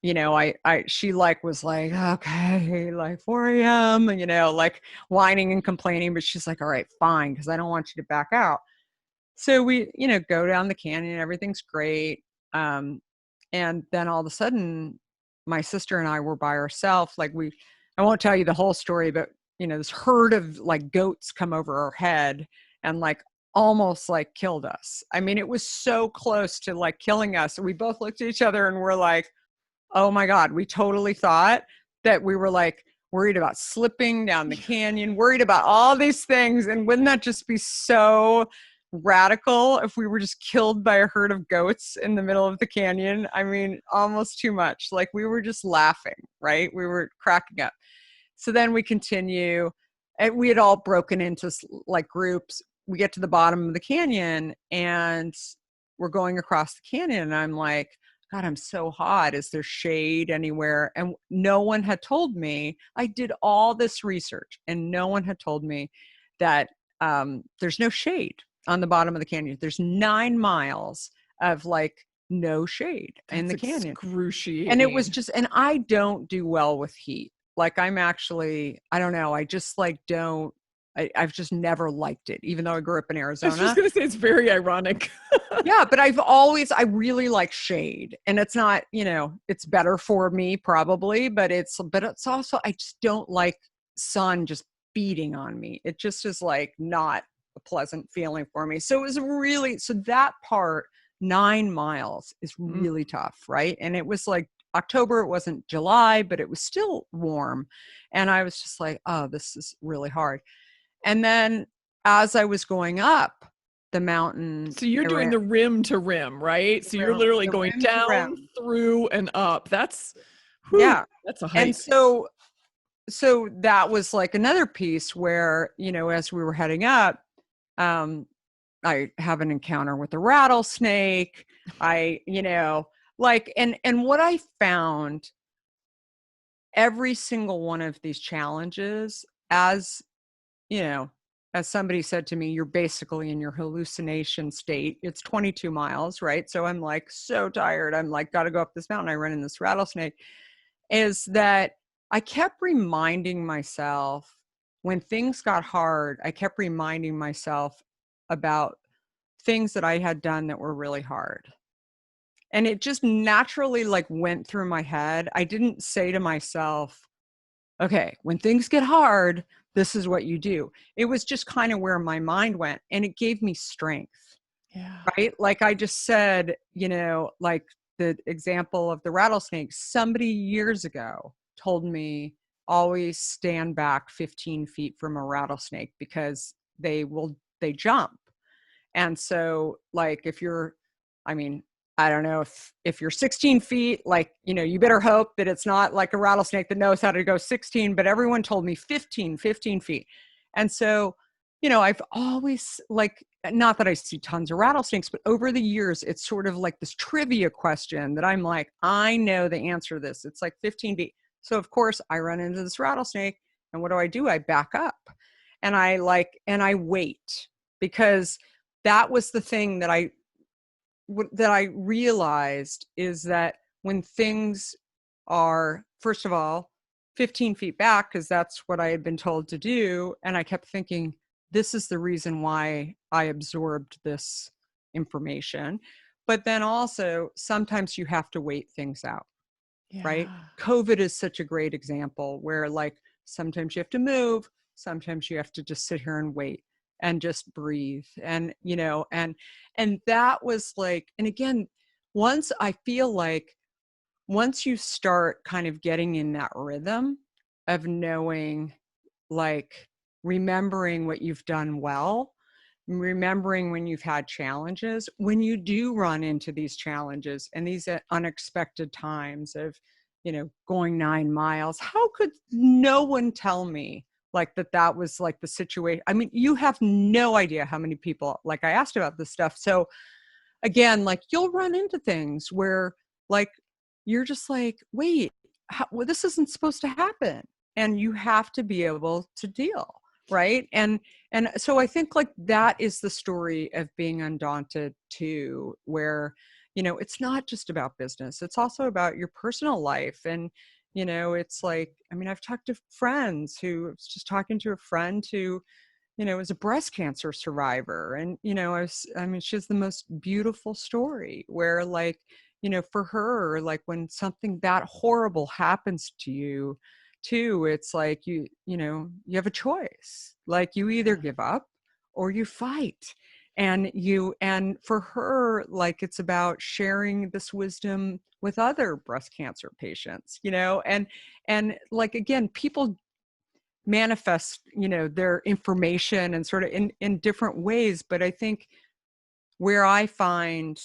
she like was like, okay, like 4 a.m., like whining and complaining, but she's like, all right, fine, because I don't want you to back out. So we, go down the canyon, everything's great. And then all of a sudden, my sister and I were by ourselves. Like I won't tell you the whole story, but this herd of like goats come over our head and like almost like killed us. I mean, it was so close to like killing us. We both looked at each other and we're like, oh my God, we totally thought that we were like worried about slipping down the canyon, worried about all these things. And wouldn't that just be so radical if we were just killed by a herd of goats in the middle of the canyon? I mean, almost too much. Like we were just laughing, right? We were cracking up. So then we continue, and we had all broken into like groups. We get to the bottom of the canyon and we're going across the canyon. And I'm like, God, I'm so hot. Is there shade anywhere? And no one had told me. I did all this research and no one had told me that there's no shade on the bottom of the canyon. There's 9 miles of like no shade in the canyon. Excruciating. And it was just, and I don't do well with heat. Like I'm actually, I don't know. I just like don't, I've just never liked it, even though I grew up in Arizona. I was just going to say, it's very ironic. Yeah, but I really like shade, and it's not, it's better for me probably, but it's also, I just don't like sun just beating on me. It just is like not a pleasant feeling for me. So it was really, so that part, 9 miles is really tough. Right. And it was like October, it wasn't July, but it was still warm. And I was just like, oh, this is really hard. And then as I was going up the mountain. So you're doing the rim to rim, right? So you're literally going down, through, and up. That's, yeah, that's a hike. And so that was like another piece where, as we were heading up, I have an encounter with a rattlesnake. Like, and what I found, every single one of these challenges, as you know, as somebody said to me, you're basically in your hallucination state. It's 22 miles, right? So I'm like so tired. I'm like, got to go up this mountain. I run in this rattlesnake. Is that I kept reminding myself when things got hard, I kept reminding myself about things that I had done that were really hard. And it just naturally like went through my head. I didn't say to myself, okay, when things get hard, this is what you do. It was just kind of where my mind went, and it gave me strength, Yeah. right? Like I just said, like the example of the rattlesnake, somebody years ago told me always stand back 15 feet from a rattlesnake because they jump. And so like if you're, I mean, I don't know if you're 16 feet, like, you better hope that it's not like a rattlesnake that knows how to go 16, but everyone told me 15 feet. And so, I've always like, not that I see tons of rattlesnakes, but over the years, it's sort of like this trivia question that I'm like, I know the answer to this. It's like 15 feet. So of course I run into this rattlesnake, and what do? I back up and I wait, because that was the thing that I realized, is that when things are, first of all, 15 feet back, because that's what I had been told to do. And I kept thinking, this is the reason why I absorbed this information. But then also, sometimes you have to wait things out, right? Yeah. COVID is such a great example where, like, sometimes you have to move, sometimes you have to just sit here and wait and just breathe. And, and that was like, and again, once I feel like, once you start kind of getting in that rhythm of knowing, like, remembering what you've done well, remembering when you've had challenges, when you do run into these challenges and these unexpected times of, going 9 miles, how could no one tell me like that was like the situation? I mean, you have no idea how many people, like, I asked about this stuff. So again, like, you'll run into things where, like, you're just like, wait, well, this isn't supposed to happen. And you have to be able to deal. Right. And so I think like that is the story of being undaunted too, where, it's not just about business. It's also about your personal life. And, it's like, I mean, I've talked to friends who, I was just talking to a friend who, is a breast cancer survivor. And, I mean, she has the most beautiful story where, like, for her, like, when something that horrible happens to you too, it's like, you have a choice. Like, you either give up or you fight. And for her, like, it's about sharing this wisdom with other breast cancer patients, and like, again, people manifest, their information and sort of in different ways. But I think where I find,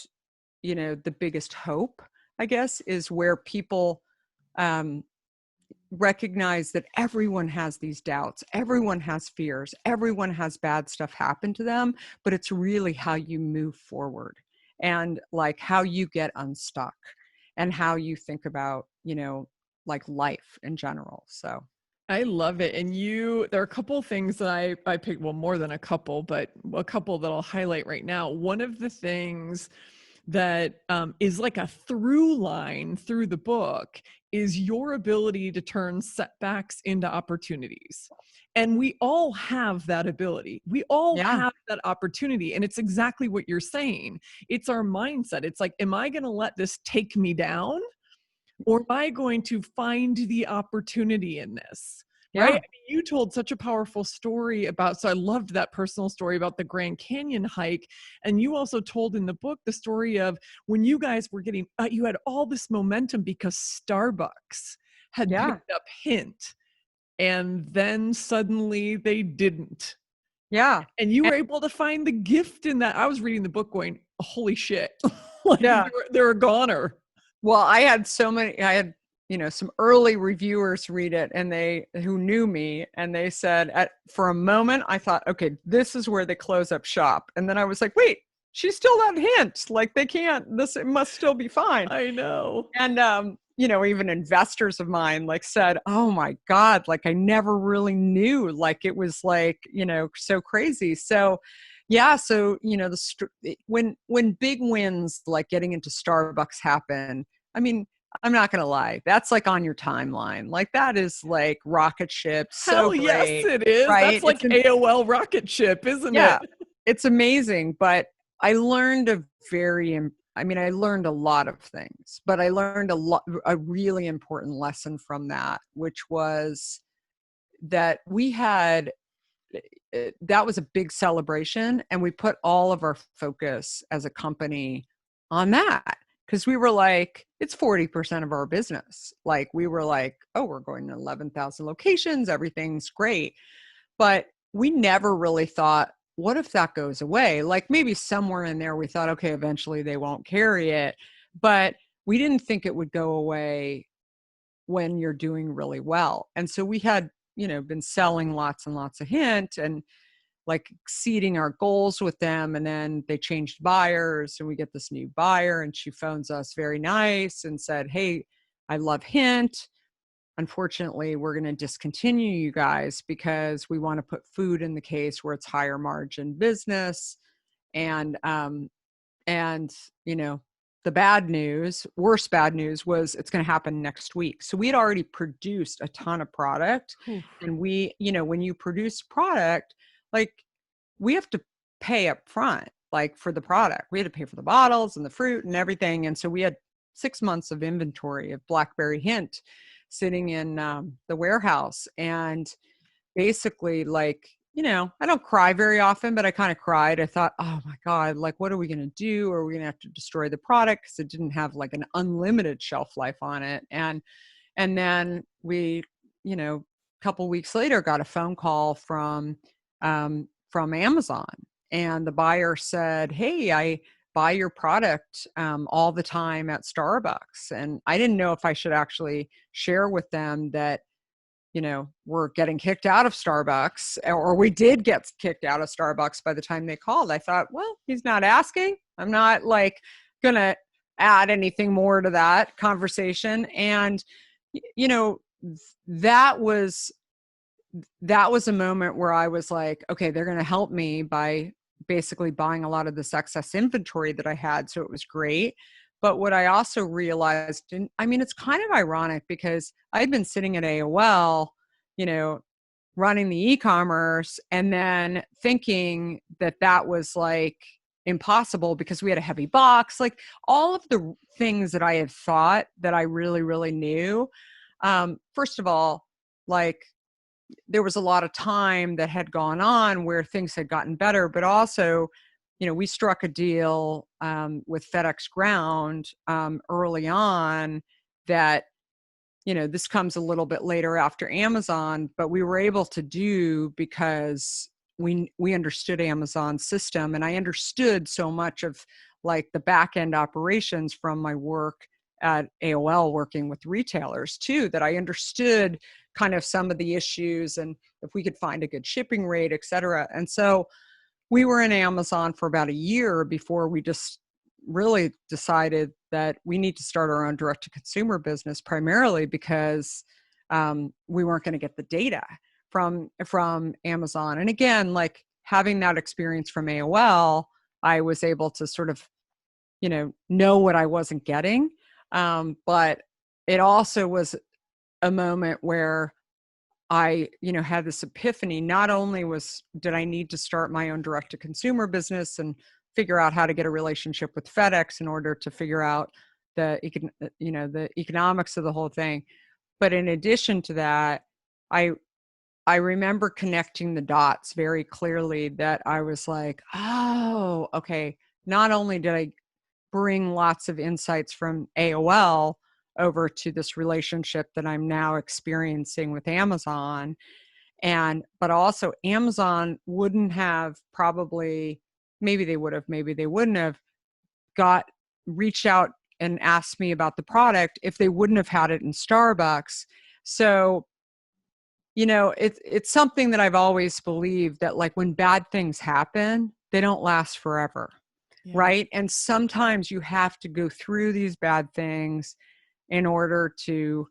the biggest hope, I guess, is where people um, recognize that everyone has these doubts, everyone has fears, everyone has bad stuff happen to them, but it's really how you move forward and like how you get unstuck and how you think about, like, life in general. So I love it. And there are a couple of things that I picked, well, more than a couple, but a couple that I'll highlight right now. One of the things that is like a through line through the book is your ability to turn setbacks into opportunities. And we all have that ability. We all yeah, have that opportunity. And it's exactly what you're saying. It's our mindset. It's like, am I going to let this take me down? Or am I going to find the opportunity in this? Right? I yeah, mean, you told such a powerful story about, so I loved that personal story about the Grand Canyon hike. And you also told in the book the story of when you guys were getting, you had all this momentum because Starbucks had yeah, picked up Hint. And then suddenly they didn't. yeah, And you were able to find the gift in that. I was reading the book going, holy shit. Like yeah. they're a goner. Well, I had, some early reviewers read it, and who knew me, and they said, for a moment, I thought, okay, this is where they close up shop. And then I was like, wait, she's still that hint. Like they can't, it must still be fine. I know. And, even investors of mine like said, oh my God, like I never really knew, like it was like, so crazy. So yeah. So, when big wins, like getting into Starbucks happen, I mean, I'm not going to lie. That's like on your timeline. Like that is like rocket ship. So Hell yes, great. it is. Right. That's like AOL rocket ship, isn't Yeah, it? it's amazing. But I learned I learned a lot of things, but I learned a really important lesson from that, which was that that was a big celebration, and we put all of our focus as a company on that, because we were like, it's 40% of our business. Like we were like, oh, we're going to 11,000 locations, everything's great. But we never really thought, what if that goes away? Like maybe somewhere in there we thought, okay, eventually they won't carry it. But we didn't think it would go away when you're doing really well. And so we had, been selling lots and lots of Hint and like exceeding our goals with them. And then they changed buyers and we get this new buyer and she phones us very nice and said, hey, I love Hint. Unfortunately, we're going to discontinue you guys because we want to put food in the case where it's higher margin business. And, and, the worst bad news was it's going to happen next week. So we had already produced a ton of product. Oof. And when you produce product, like we have to pay up front, like for the product, we had to pay for the bottles and the fruit and everything. And so we had 6 months of inventory of Blackberry Hint sitting in the warehouse. And basically, like, I don't cry very often, but I kind of cried. I thought, oh my God, like, what are we going to do? Are we going to have to destroy the product? Because it didn't have like an unlimited shelf life on it. And then we, a couple weeks later, got a phone call from Amazon. And the buyer said, hey, I buy your product all the time at Starbucks. And I didn't know if I should actually share with them that, we're getting kicked out of Starbucks, or we did get kicked out of Starbucks by the time they called. I thought, well, he's not asking. I'm not like going to add anything more to that conversation. And, that was a moment where I was like, okay, they're going to help me by basically buying a lot of this excess inventory that I had. So it was great. But what I also realized, and I mean, it's kind of ironic because I'd been sitting at AOL, running the e-commerce, and then thinking that was like impossible because we had a heavy box, like all of the things that I had thought that I really, really knew. First of all, like there was a lot of time that had gone on where things had gotten better, but also, we struck a deal with FedEx Ground early on that, this comes a little bit later after Amazon, but we were able to do because we understood Amazon's system, and I understood so much of like the back end operations from my work at AOL working with retailers too, that I understood kind of some of the issues and if we could find a good shipping rate, et cetera. And so we were in Amazon for about a year before we just really decided that we need to start our own direct to consumer business, primarily because we weren't going to get the data from Amazon. And again, like having that experience from AOL, I was able to sort of, know what I wasn't getting. But it also was a moment where I, had this epiphany. Not only did I need to start my own direct to consumer business and figure out how to get a relationship with FedEx in order to figure out the economics of the whole thing. But in addition to that, I remember connecting the dots very clearly that I was like, oh, okay. Not only did I bring lots of insights from AOL over to this relationship that I'm now experiencing with Amazon. But also Amazon wouldn't have probably, maybe they would have, maybe they wouldn't have reached out and asked me about the product if they wouldn't have had it in Starbucks. So, it's something that I've always believed that like when bad things happen, they don't last forever. Yeah. right? And sometimes you have to go through these bad things in order to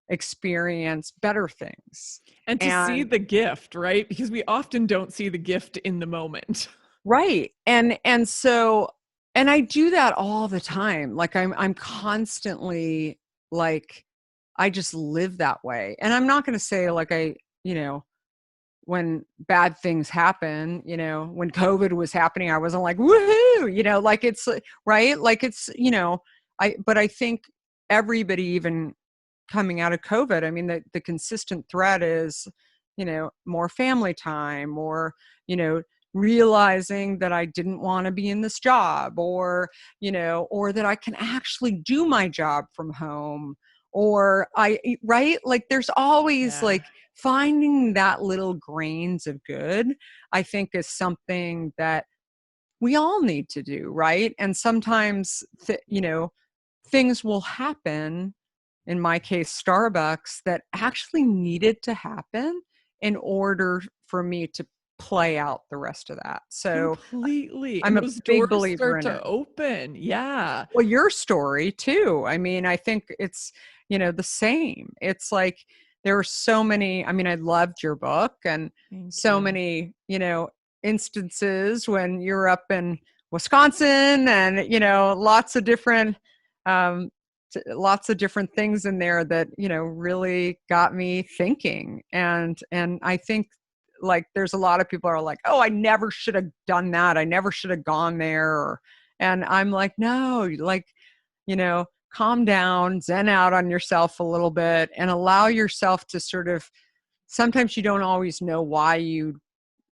experience better things. And to see And the gift, right? Because we often don't see the gift in the moment. right. And so and I do that all the time. Like I'm constantly like I just live that way. And I'm not going to say like you know, when bad things happen, when COVID was happening, I wasn't like, woohoo, like it's right. Like it's, but I think everybody, even coming out of COVID, I mean, the consistent thread is, more family time, or, realizing that I didn't want to be in this job, or, or that I can actually do my job from home, or right? Like there's always Yeah. like finding that little grains of good, I think is something that we all need to do, right? And sometimes, things will happen, in my case, Starbucks, that actually needed to happen in order for me to play out the rest of that. So Completely. I'm And a those big doors believer start in to it. open. Yeah. Well, your story too. I mean, I think it's, the same. It's like there are so many, I mean, I loved your book, and Thank so you. many, instances when you're up in Wisconsin, and, lots of different, um, lots of different things in there that, really got me thinking. And I think like there's a lot of people are like, oh, I never should have done that. I never should have gone there. And I'm like, no, like, calm down, zen out on yourself a little bit, and allow yourself to sort of, sometimes you don't always know why you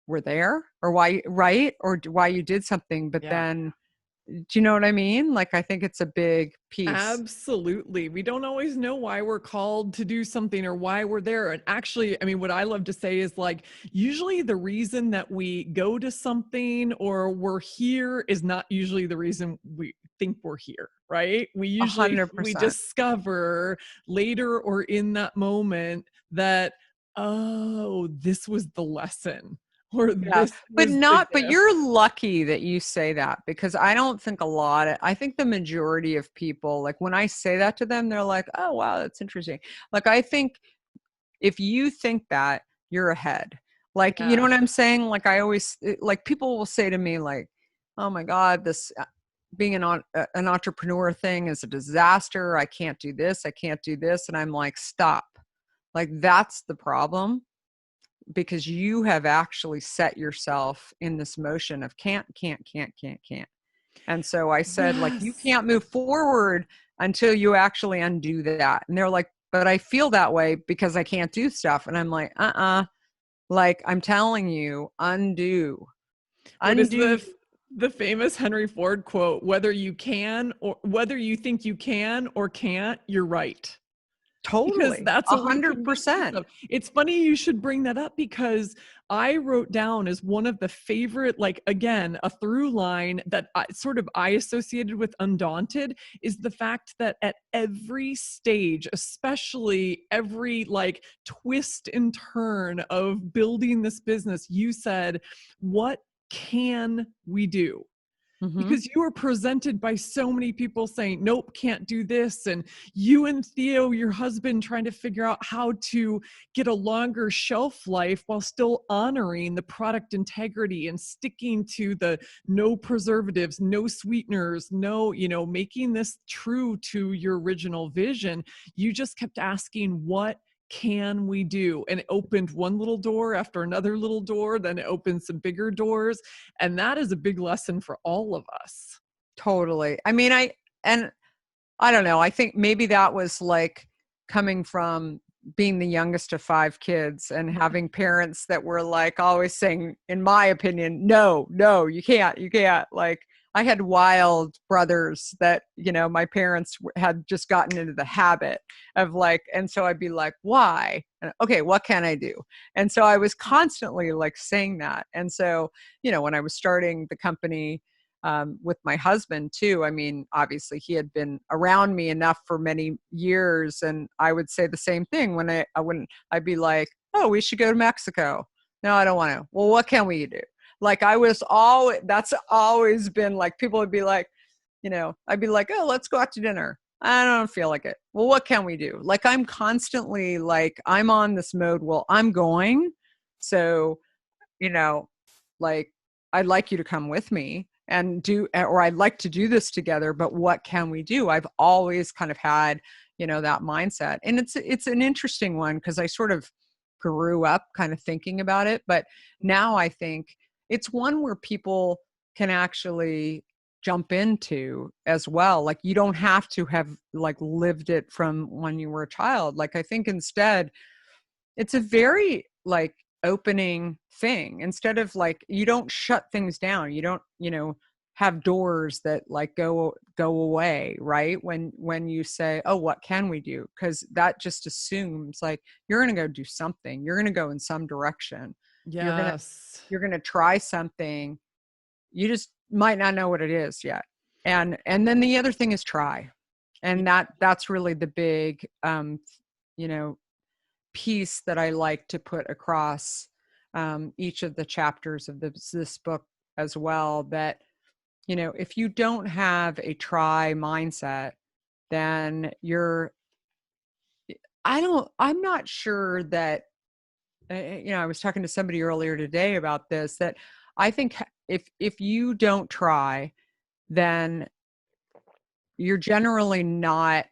were there, or why, right? Or why you did something, but Yeah. then, do you know what I mean? Like, I think it's a big piece. Absolutely. We don't always know why we're called to do something or why we're there. And actually, I mean, what I love to say is like, usually the reason that we go to something or we're here is not usually the reason we think we're here, right? We 100%. discover later or in that moment that, oh, this was the lesson, or Yeah, this but was the not, but gift. you're lucky that you say that, because I don't think I think the majority of people, like when I say that to them, they're like, oh, wow, that's interesting. Like, I think if you think that, you're ahead. Like, you know Yeah. what I'm saying? Like, I always, like, people will say to me, like, oh my God, this being an entrepreneur thing is a disaster. I can't do this. I can't do this. And I'm like, stop. Like, that's the problem, because you have actually set yourself in this motion of can't, can't, can't, can't, can't. And so I said, like, you Yes. can't move forward until you actually undo that. And they're like, but I feel that way because I can't do stuff. And I'm like, like, I'm telling you, undo, What is undo. the famous Henry Ford quote? Whether you can, or whether you think you can or can't, you're right. Because Totally, that's a what we're hundred convinced percent. of. It's funny you should bring that up, because I wrote down as one of the favorite, like, again, a through line that I associated with Undaunted, is the fact that at every stage, especially every like twist and turn of building this business, you said, what can we do? Mm-hmm. Because you were presented by so many people saying, nope, can't do this. And you and Theo, your husband, trying to figure out how to get a longer shelf life while still honoring the product integrity and sticking to the no preservatives, no sweeteners, no, making this true to your original vision. You just kept asking, what can we do? And it opened one little door after another little door, then it opened some bigger doors. And that is a big lesson for all of us. Totally. I mean, and I don't know. I think maybe that was like coming from being the youngest of 5 kids and having parents that were like always saying, in my opinion, no, no, you can't, you can't. Like, I had wild brothers that, my parents had just gotten into the habit of like, and so I'd be like, why? And, okay, what can I do? And so I was constantly like saying that. And so, when I was starting the company, with my husband too. I mean, obviously he had been around me enough for many years, and I would say the same thing when I'd be like, "Oh, we should go to Mexico." No, I don't want to. Well, what can we do? Like that's always been like, people would be like, I'd be like, oh, let's go out to dinner. I don't feel like it. Well, what can we do? Like, I'm constantly like, I'm on this mode. Well, I'm going. So, like, I'd like you to come with me and or I'd like to do this together, but what can we do? I've always kind of had, that mindset. And it's an interesting one, because I sort of grew up kind of thinking about it. But now I think it's one where people can actually jump into as well. Like, you don't have to have like lived it from when you were a child. Like, I think instead it's a very like opening thing. Instead of like, you don't shut things down. You don't, have doors that like go away, right? When you say, oh, what can we do? Because that just assumes like you're going to go do something. You're going to go in some direction. Yes. You're going to try something. You just might not know what it is yet. And then the other thing is try. And that's really the big piece that I like to put across each of the chapters of this book as well, that if you don't have a try mindset, then I'm not sure that, I was talking to somebody earlier today about this, that I think if you don't try, then you're generally not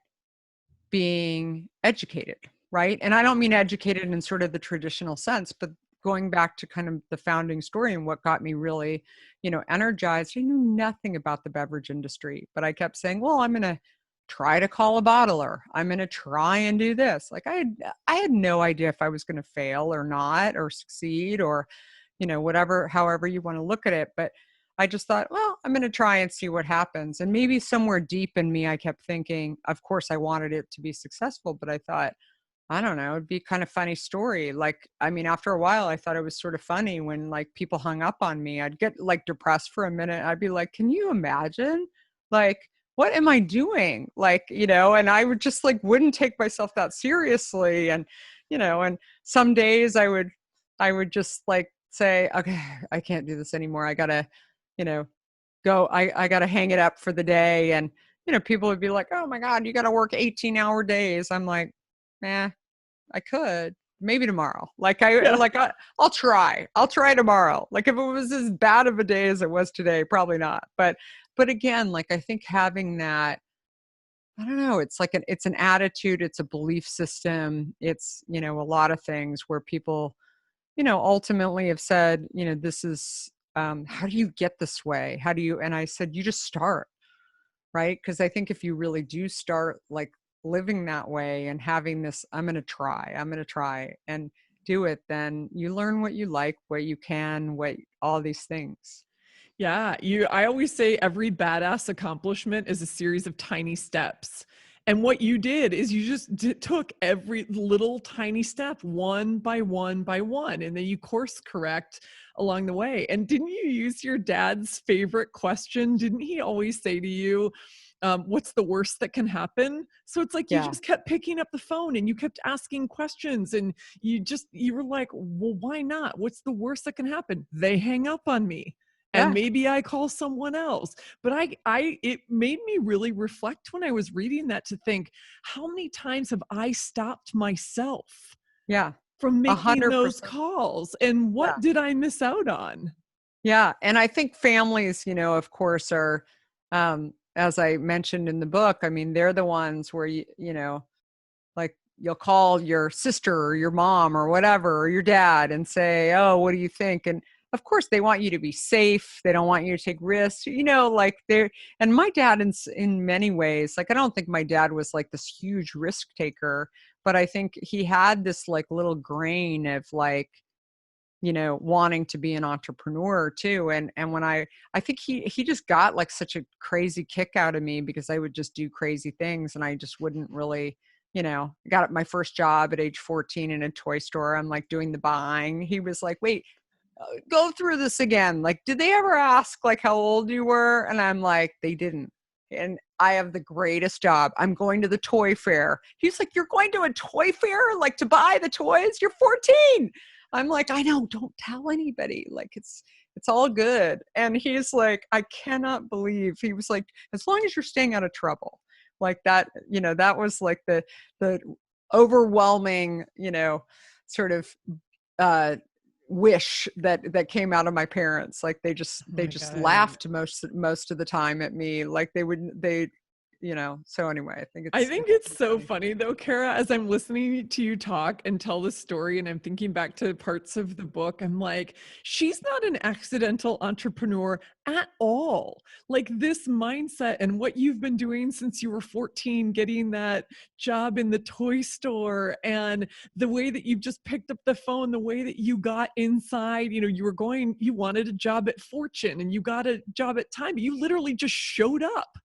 being educated, right? And I don't mean educated in sort of the traditional sense, but going back to kind of the founding story and what got me really, energized. I knew nothing about the beverage industry, but I kept saying, well, I'm going to try to call a bottler. I'm going to try and do this. Like, I had no idea if I was going to fail or not, or succeed, or, whatever, however you want to look at it. But I just thought, well, I'm going to try and see what happens. And maybe somewhere deep in me, I kept thinking, of course, I wanted it to be successful, but I thought, I don't know, it'd be kind of funny story. Like, I mean, after a while, I thought it was sort of funny when like people hung up on me. I'd get like depressed for a minute. I'd be like, can you imagine? Like, what am I doing? Like, and I would just like, wouldn't take myself that seriously. And, and some days I would just like say, okay, I can't do this anymore. I gotta, go, I gotta hang it up for the day. And, people would be like, oh my God, you gotta work 18-hour days. I'm like, nah, I could maybe tomorrow. Like I'll try tomorrow. Like, if it was as bad of a day as it was today, probably not. But again, like, I think having that, I don't know, it's like it's an attitude, it's a belief system. It's, a lot of things where people, ultimately have said, this is, how do you get this way? How do you, and I said, you just start, right? Because I think if you really do start like living that way and having this, I'm going to try and do it, then you learn what you like, what you can, all these things. Yeah, I always say every badass accomplishment is a series of tiny steps. And what you did is you just took every little tiny step one by one by one, and then you course correct along the way. And didn't you use your dad's favorite question? Didn't he always say to you, what's the worst that can happen? So it's like you Yeah. just kept picking up the phone and you kept asking questions, and you were like, well, why not? What's the worst that can happen? They hang up on me. And Yeah. maybe I call someone else. But it made me really reflect when I was reading that, to think, how many times have I stopped myself Yeah. from making those 100%. calls? And Yeah. what did I miss out on? Yeah. And I think families, of course, are, as I mentioned in the book, I mean, they're the ones where like, you'll call your sister or your mom or whatever, or your dad, and say, oh, what do you think? And of course they want you to be safe. They don't want you to take risks, like and my dad in many ways, like, I don't think my dad was like this huge risk taker, but I think he had this like little grain of like, wanting to be an entrepreneur too. And when I think he just got like such a crazy kick out of me, because I would just do crazy things and I just wouldn't really, got my first job at age 14 in a toy store. I'm like doing the buying. He was like, wait, go through this again. Like, did they ever ask like how old you were? And I'm like, they didn't. And I have the greatest job. I'm going to the toy fair. He's like, you're going to a toy fair, like to buy the toys? You're 14. I'm like, I know, don't tell anybody. Like, it's It's all good. And he's like, I cannot believe, he was like, as long as you're staying out of trouble, like that, that was like the overwhelming, sort of uh wish that came out of my parents. Like they just Oh they my just God. laughed most of the time at me. Like so anyway, I it's think it's pretty so funny. funny though, Kara, as I'm listening to you talk and tell the story and I'm thinking back to parts of the book, I'm like, she's not an accidental entrepreneur at all. Like this mindset and what you've been doing since you were 14, getting that job in the toy store, and the way that you've just picked up the phone, the way that you got inside, you wanted a job at Fortune and you got a job at Time. You literally just showed up.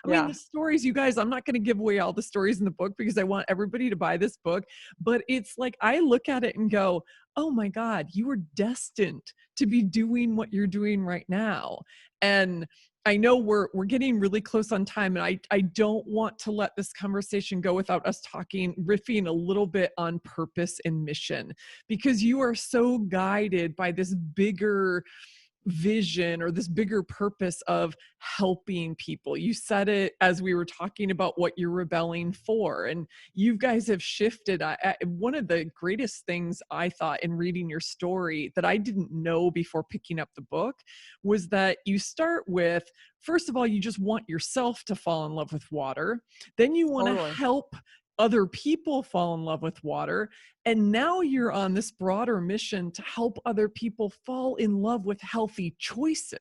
I mean, Yeah. the stories, you guys, I'm not going to give away all the stories in the book because I want everybody to buy this book. But it's like, I look at it and go, oh my God, you were destined to be doing what you're doing right now. And I know we're getting really close on time, and I don't want to let this conversation go without us riffing a little bit on purpose and mission, because you are so guided by this bigger vision or this bigger purpose of helping people. You said it as we were talking about what you're rebelling for, and you guys have shifted. One of the greatest things I thought in reading your story that I didn't know before picking up the book was that you start with, first of all, you just want yourself to fall in love with water. Then you want to Totally. help other people fall in love with water. And now you're on this broader mission to help other people fall in love with healthy choices.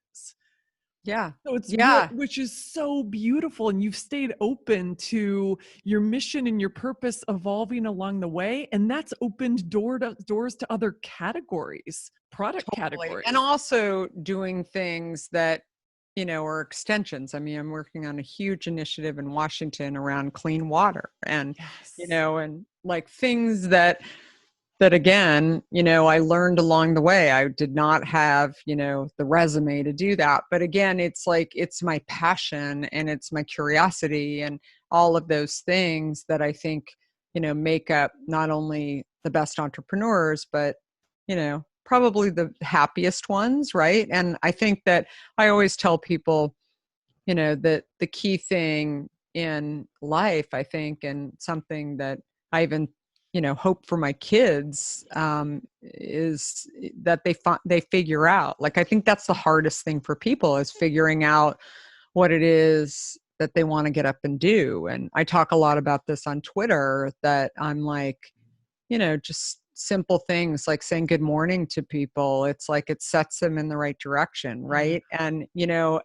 Yeah. So it's Yeah. which is so beautiful. And you've stayed open to your mission and your purpose evolving along the way. And that's opened doors to other categories, product Totally. And categories. also doing things that, are extensions. I mean, I'm working on a huge initiative in Washington around clean water and, Yes. and like things that again, I learned along the way. I did not have, the resume to do that. But again, it's like, it's my passion and it's my curiosity and all of those things that I think, make up not only the best entrepreneurs, but, probably the happiest ones. Right. And I think that I always tell people, that the key thing in life, I think, and something that I even, hope for my kids, is that they figure out. Like, I think that's the hardest thing for people is figuring out what it is that they want to get up and do. And I talk a lot about this on Twitter, that I'm like, just simple things like saying good morning to people. It's like it sets them in the right direction, Yeah. right? And,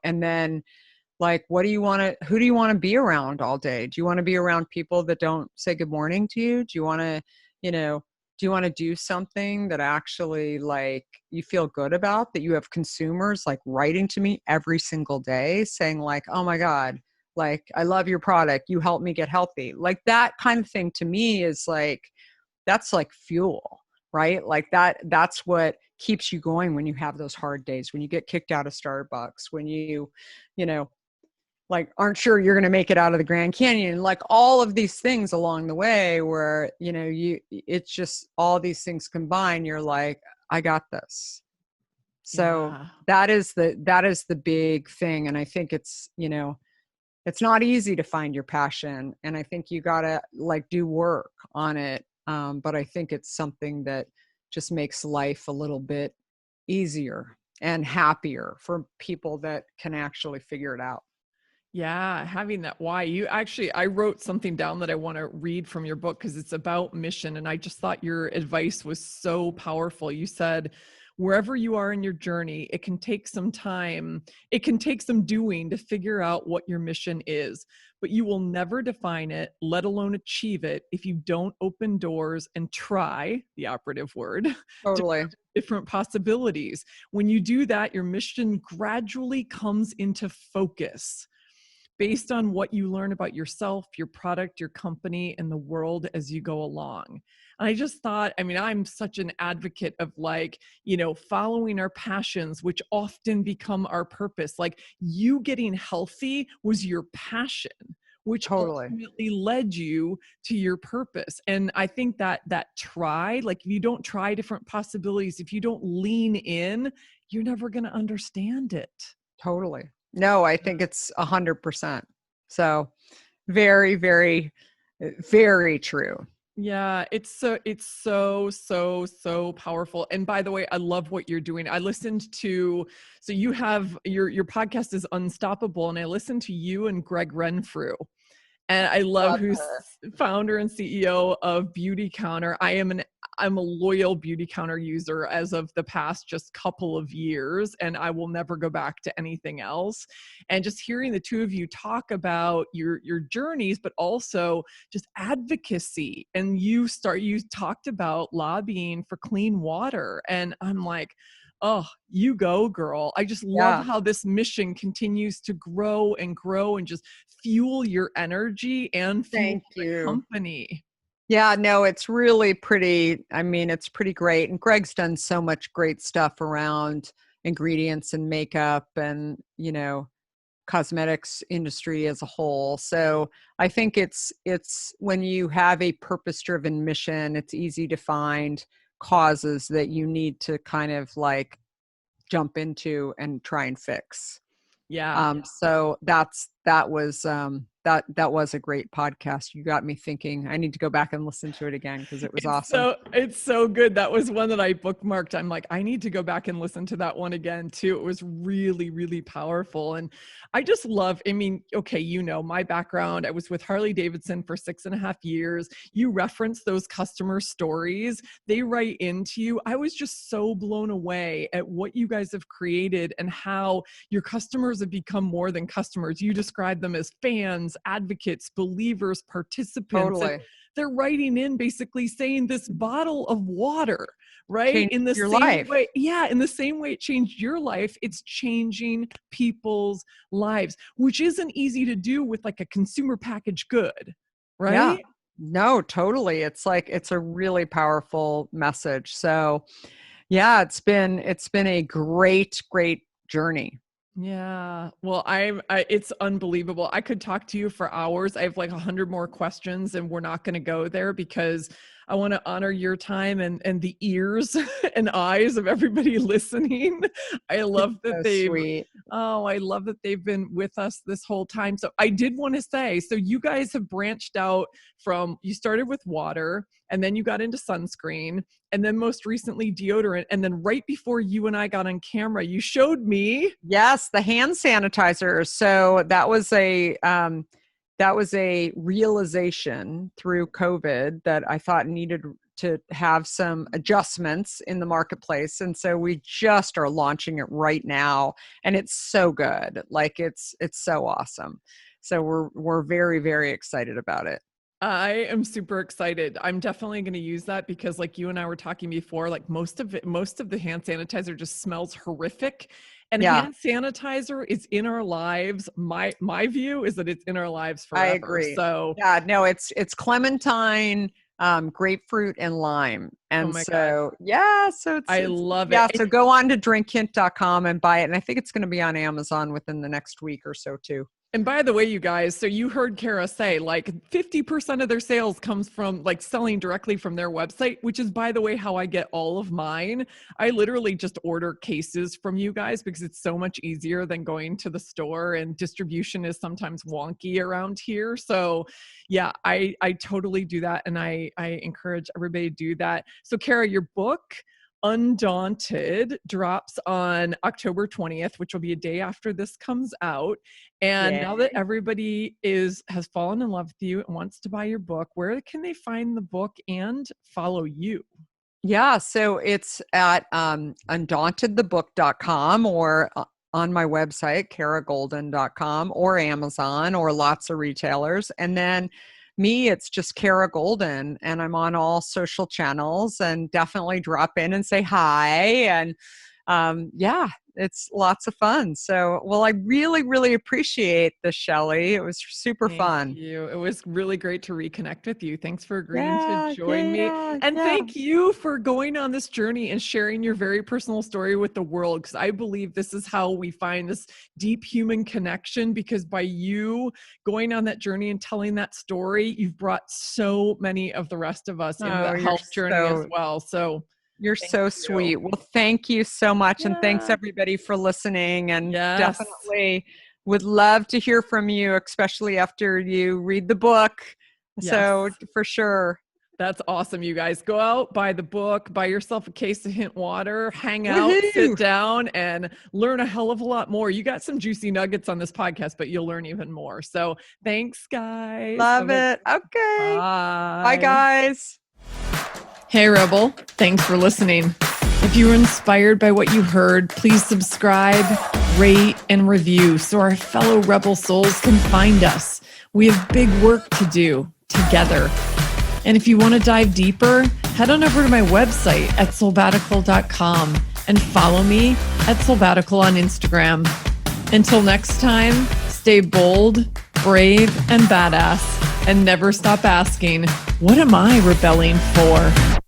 and then like, who do you want to be around all day? Do you want to be around people that don't say good morning to you? Do you want to, do you want to do something that actually like you feel good about, that you have consumers like writing to me every single day saying like, oh my God, like, I love your product. You help me get healthy. Like that kind of thing to me is like, that's like fuel, right? Like that's what keeps you going when you have those hard days, when you get kicked out of Starbucks, when you know, like aren't sure you're going to make it out of the Grand Canyon, like all of these things along the way where, it's just all these things combined. You're like, I got this. So Yeah. that is the big thing. And I think it's, it's not easy to find your passion. And I think you got to like do work on it. But I think it's something that just makes life a little bit easier and happier for people that can actually figure it out. Yeah, having that why. I wrote something down that I want to read from your book because it's about mission. And I just thought your advice was so powerful. You said, wherever you are in your journey, it can take some time, it can take some doing to figure out what your mission is, but you will never define it, let alone achieve it, if you don't open doors and try, the operative word, Totally. different possibilities. When you do that, your mission gradually comes into focus based on what you learn about yourself, your product, your company, and the world as you go along. And I just thought, I mean, I'm such an advocate of like, following our passions, which often become our purpose. Like you getting healthy was your passion, which Totally. ultimately led you to your purpose. And I think that try, like if you don't try different possibilities, if you don't lean in, you're never going to understand it. Totally. No, I think it's 100%. So very, very, very true. Yeah, it's so powerful. And by the way, I love what you're doing. I listened to, so you have your podcast is Unstoppable, and I listened to you and Greg Renfrew. And I love Love who's her. founder and CEO of Beauty Counter. I'm a loyal Beauty Counter user as of the past just couple of years, and I will never go back to anything else. And just hearing the two of you talk about your journeys, but also just advocacy. And you talked about lobbying for clean water. And I'm like, oh, you go, girl. I just love Yeah. how this mission continues to grow and just fuel your energy and fuel Thank the you. company. Yeah, no, it's really pretty. I mean, it's pretty great. And Greg's done so much great stuff around ingredients and makeup and, cosmetics industry as a whole. So I think it's when you have a purpose-driven mission, it's easy to find causes that you need to kind of like jump into and try and fix. Yeah. So that was a great podcast. You got me thinking. I need to go back and listen to it again because it was awesome. It's so good. That was one that I bookmarked. I'm like, I need to go back and listen to that one again too. It was really, really powerful. And I just love, I mean, okay, my background. I was with Harley Davidson for 6.5 years. You reference those customer stories. They write into you. I was just so blown away at what you guys have created and how your customers have become more than customers. You describe them as fans, advocates, believers, participants. And Totally. they're writing in basically saying this bottle of water, right? Change In the your same life. way, yeah, in the same way it changed your life, it's changing people's lives, which isn't easy to do with like a consumer packaged good, Yeah. right? No, totally. It's like it's a really powerful message. So yeah, it's been a great journey. Yeah. Well, it's unbelievable. I could talk to you for hours. I have like 100 more questions and we're not going to go there because I want to honor your time and the ears and eyes of everybody listening. I love that So sweet. I love that they've been with us this whole time. So I did want to say, so you guys have branched out you started with water and then you got into sunscreen and then most recently deodorant. And then right before you and I got on camera, you showed me. Yes, the hand sanitizer. So that was a realization through COVID that I thought needed to have some adjustments in the marketplace. And so we just are launching it right now. And it's so good. Like it's so awesome. So we're very, very excited about it. I am super excited. I'm definitely going to use that because like you and I were talking before, like most of the hand sanitizer just smells horrific. And Yeah, hand sanitizer is in our lives. My view is that it's in our lives I forever. agree. So, Yeah, no, it's clementine, grapefruit, and lime. oh And my God, so, yeah, so I love it. yeah, so go on to drinkhint.com and buy it. And I think it's going to be on Amazon within the next week or so too. And by the way, you guys, so you heard Kara say like 50% of their sales comes from like selling directly from their website, which is, by the way, how I get all of mine. I literally just order cases from you guys because it's so much easier than going to the store, and distribution is sometimes wonky around here. So yeah, I totally do that. And I encourage everybody to do that. So Kara, your book, Undaunted, drops on October 20th, which will be a day after this comes out. And Yeah. now that everybody has fallen in love with you and wants to buy your book, where can they find the book and follow you? Yeah, so it's at undauntedthebook.com or on my website, karagoldin.com, or Amazon, or lots of retailers. And then me, it's just Kara Goldin, and I'm on all social channels, and definitely drop in and say hi. And yeah, it's lots of fun. So, well, I really appreciate this, Shelley. It was super Thank fun. you. It was really great to reconnect with you. Thanks for agreeing to Yeah, join me. yeah, And yeah. thank you for going on this journey and sharing your very personal story with the world, because I believe this is how we find this deep human connection, because by you going on that journey and telling that story, you've brought so many of the rest of us into Oh, that you're health journey as so well. So You're so sweet. Well, thank you so much. And thanks everybody for listening. And definitely would love to hear from you, especially after you read the book. So for sure. That's awesome, you guys. Go out, buy the book, buy yourself a case of Hint water, hang out, sit down, and learn a hell of a lot more. You got some juicy nuggets on this podcast, but you'll learn even more. So thanks, guys. Love it. Okay. Bye, guys. Hey, Rebel. Thanks for listening. If you were inspired by what you heard, please subscribe, rate, and review so our fellow Rebel souls can find us. We have big work to do together. And if you want to dive deeper, head on over to my website at soulbatical.com and follow me at Soulbatical on Instagram. Until next time, stay bold, brave, and badass, and never stop asking, what am I rebelling for?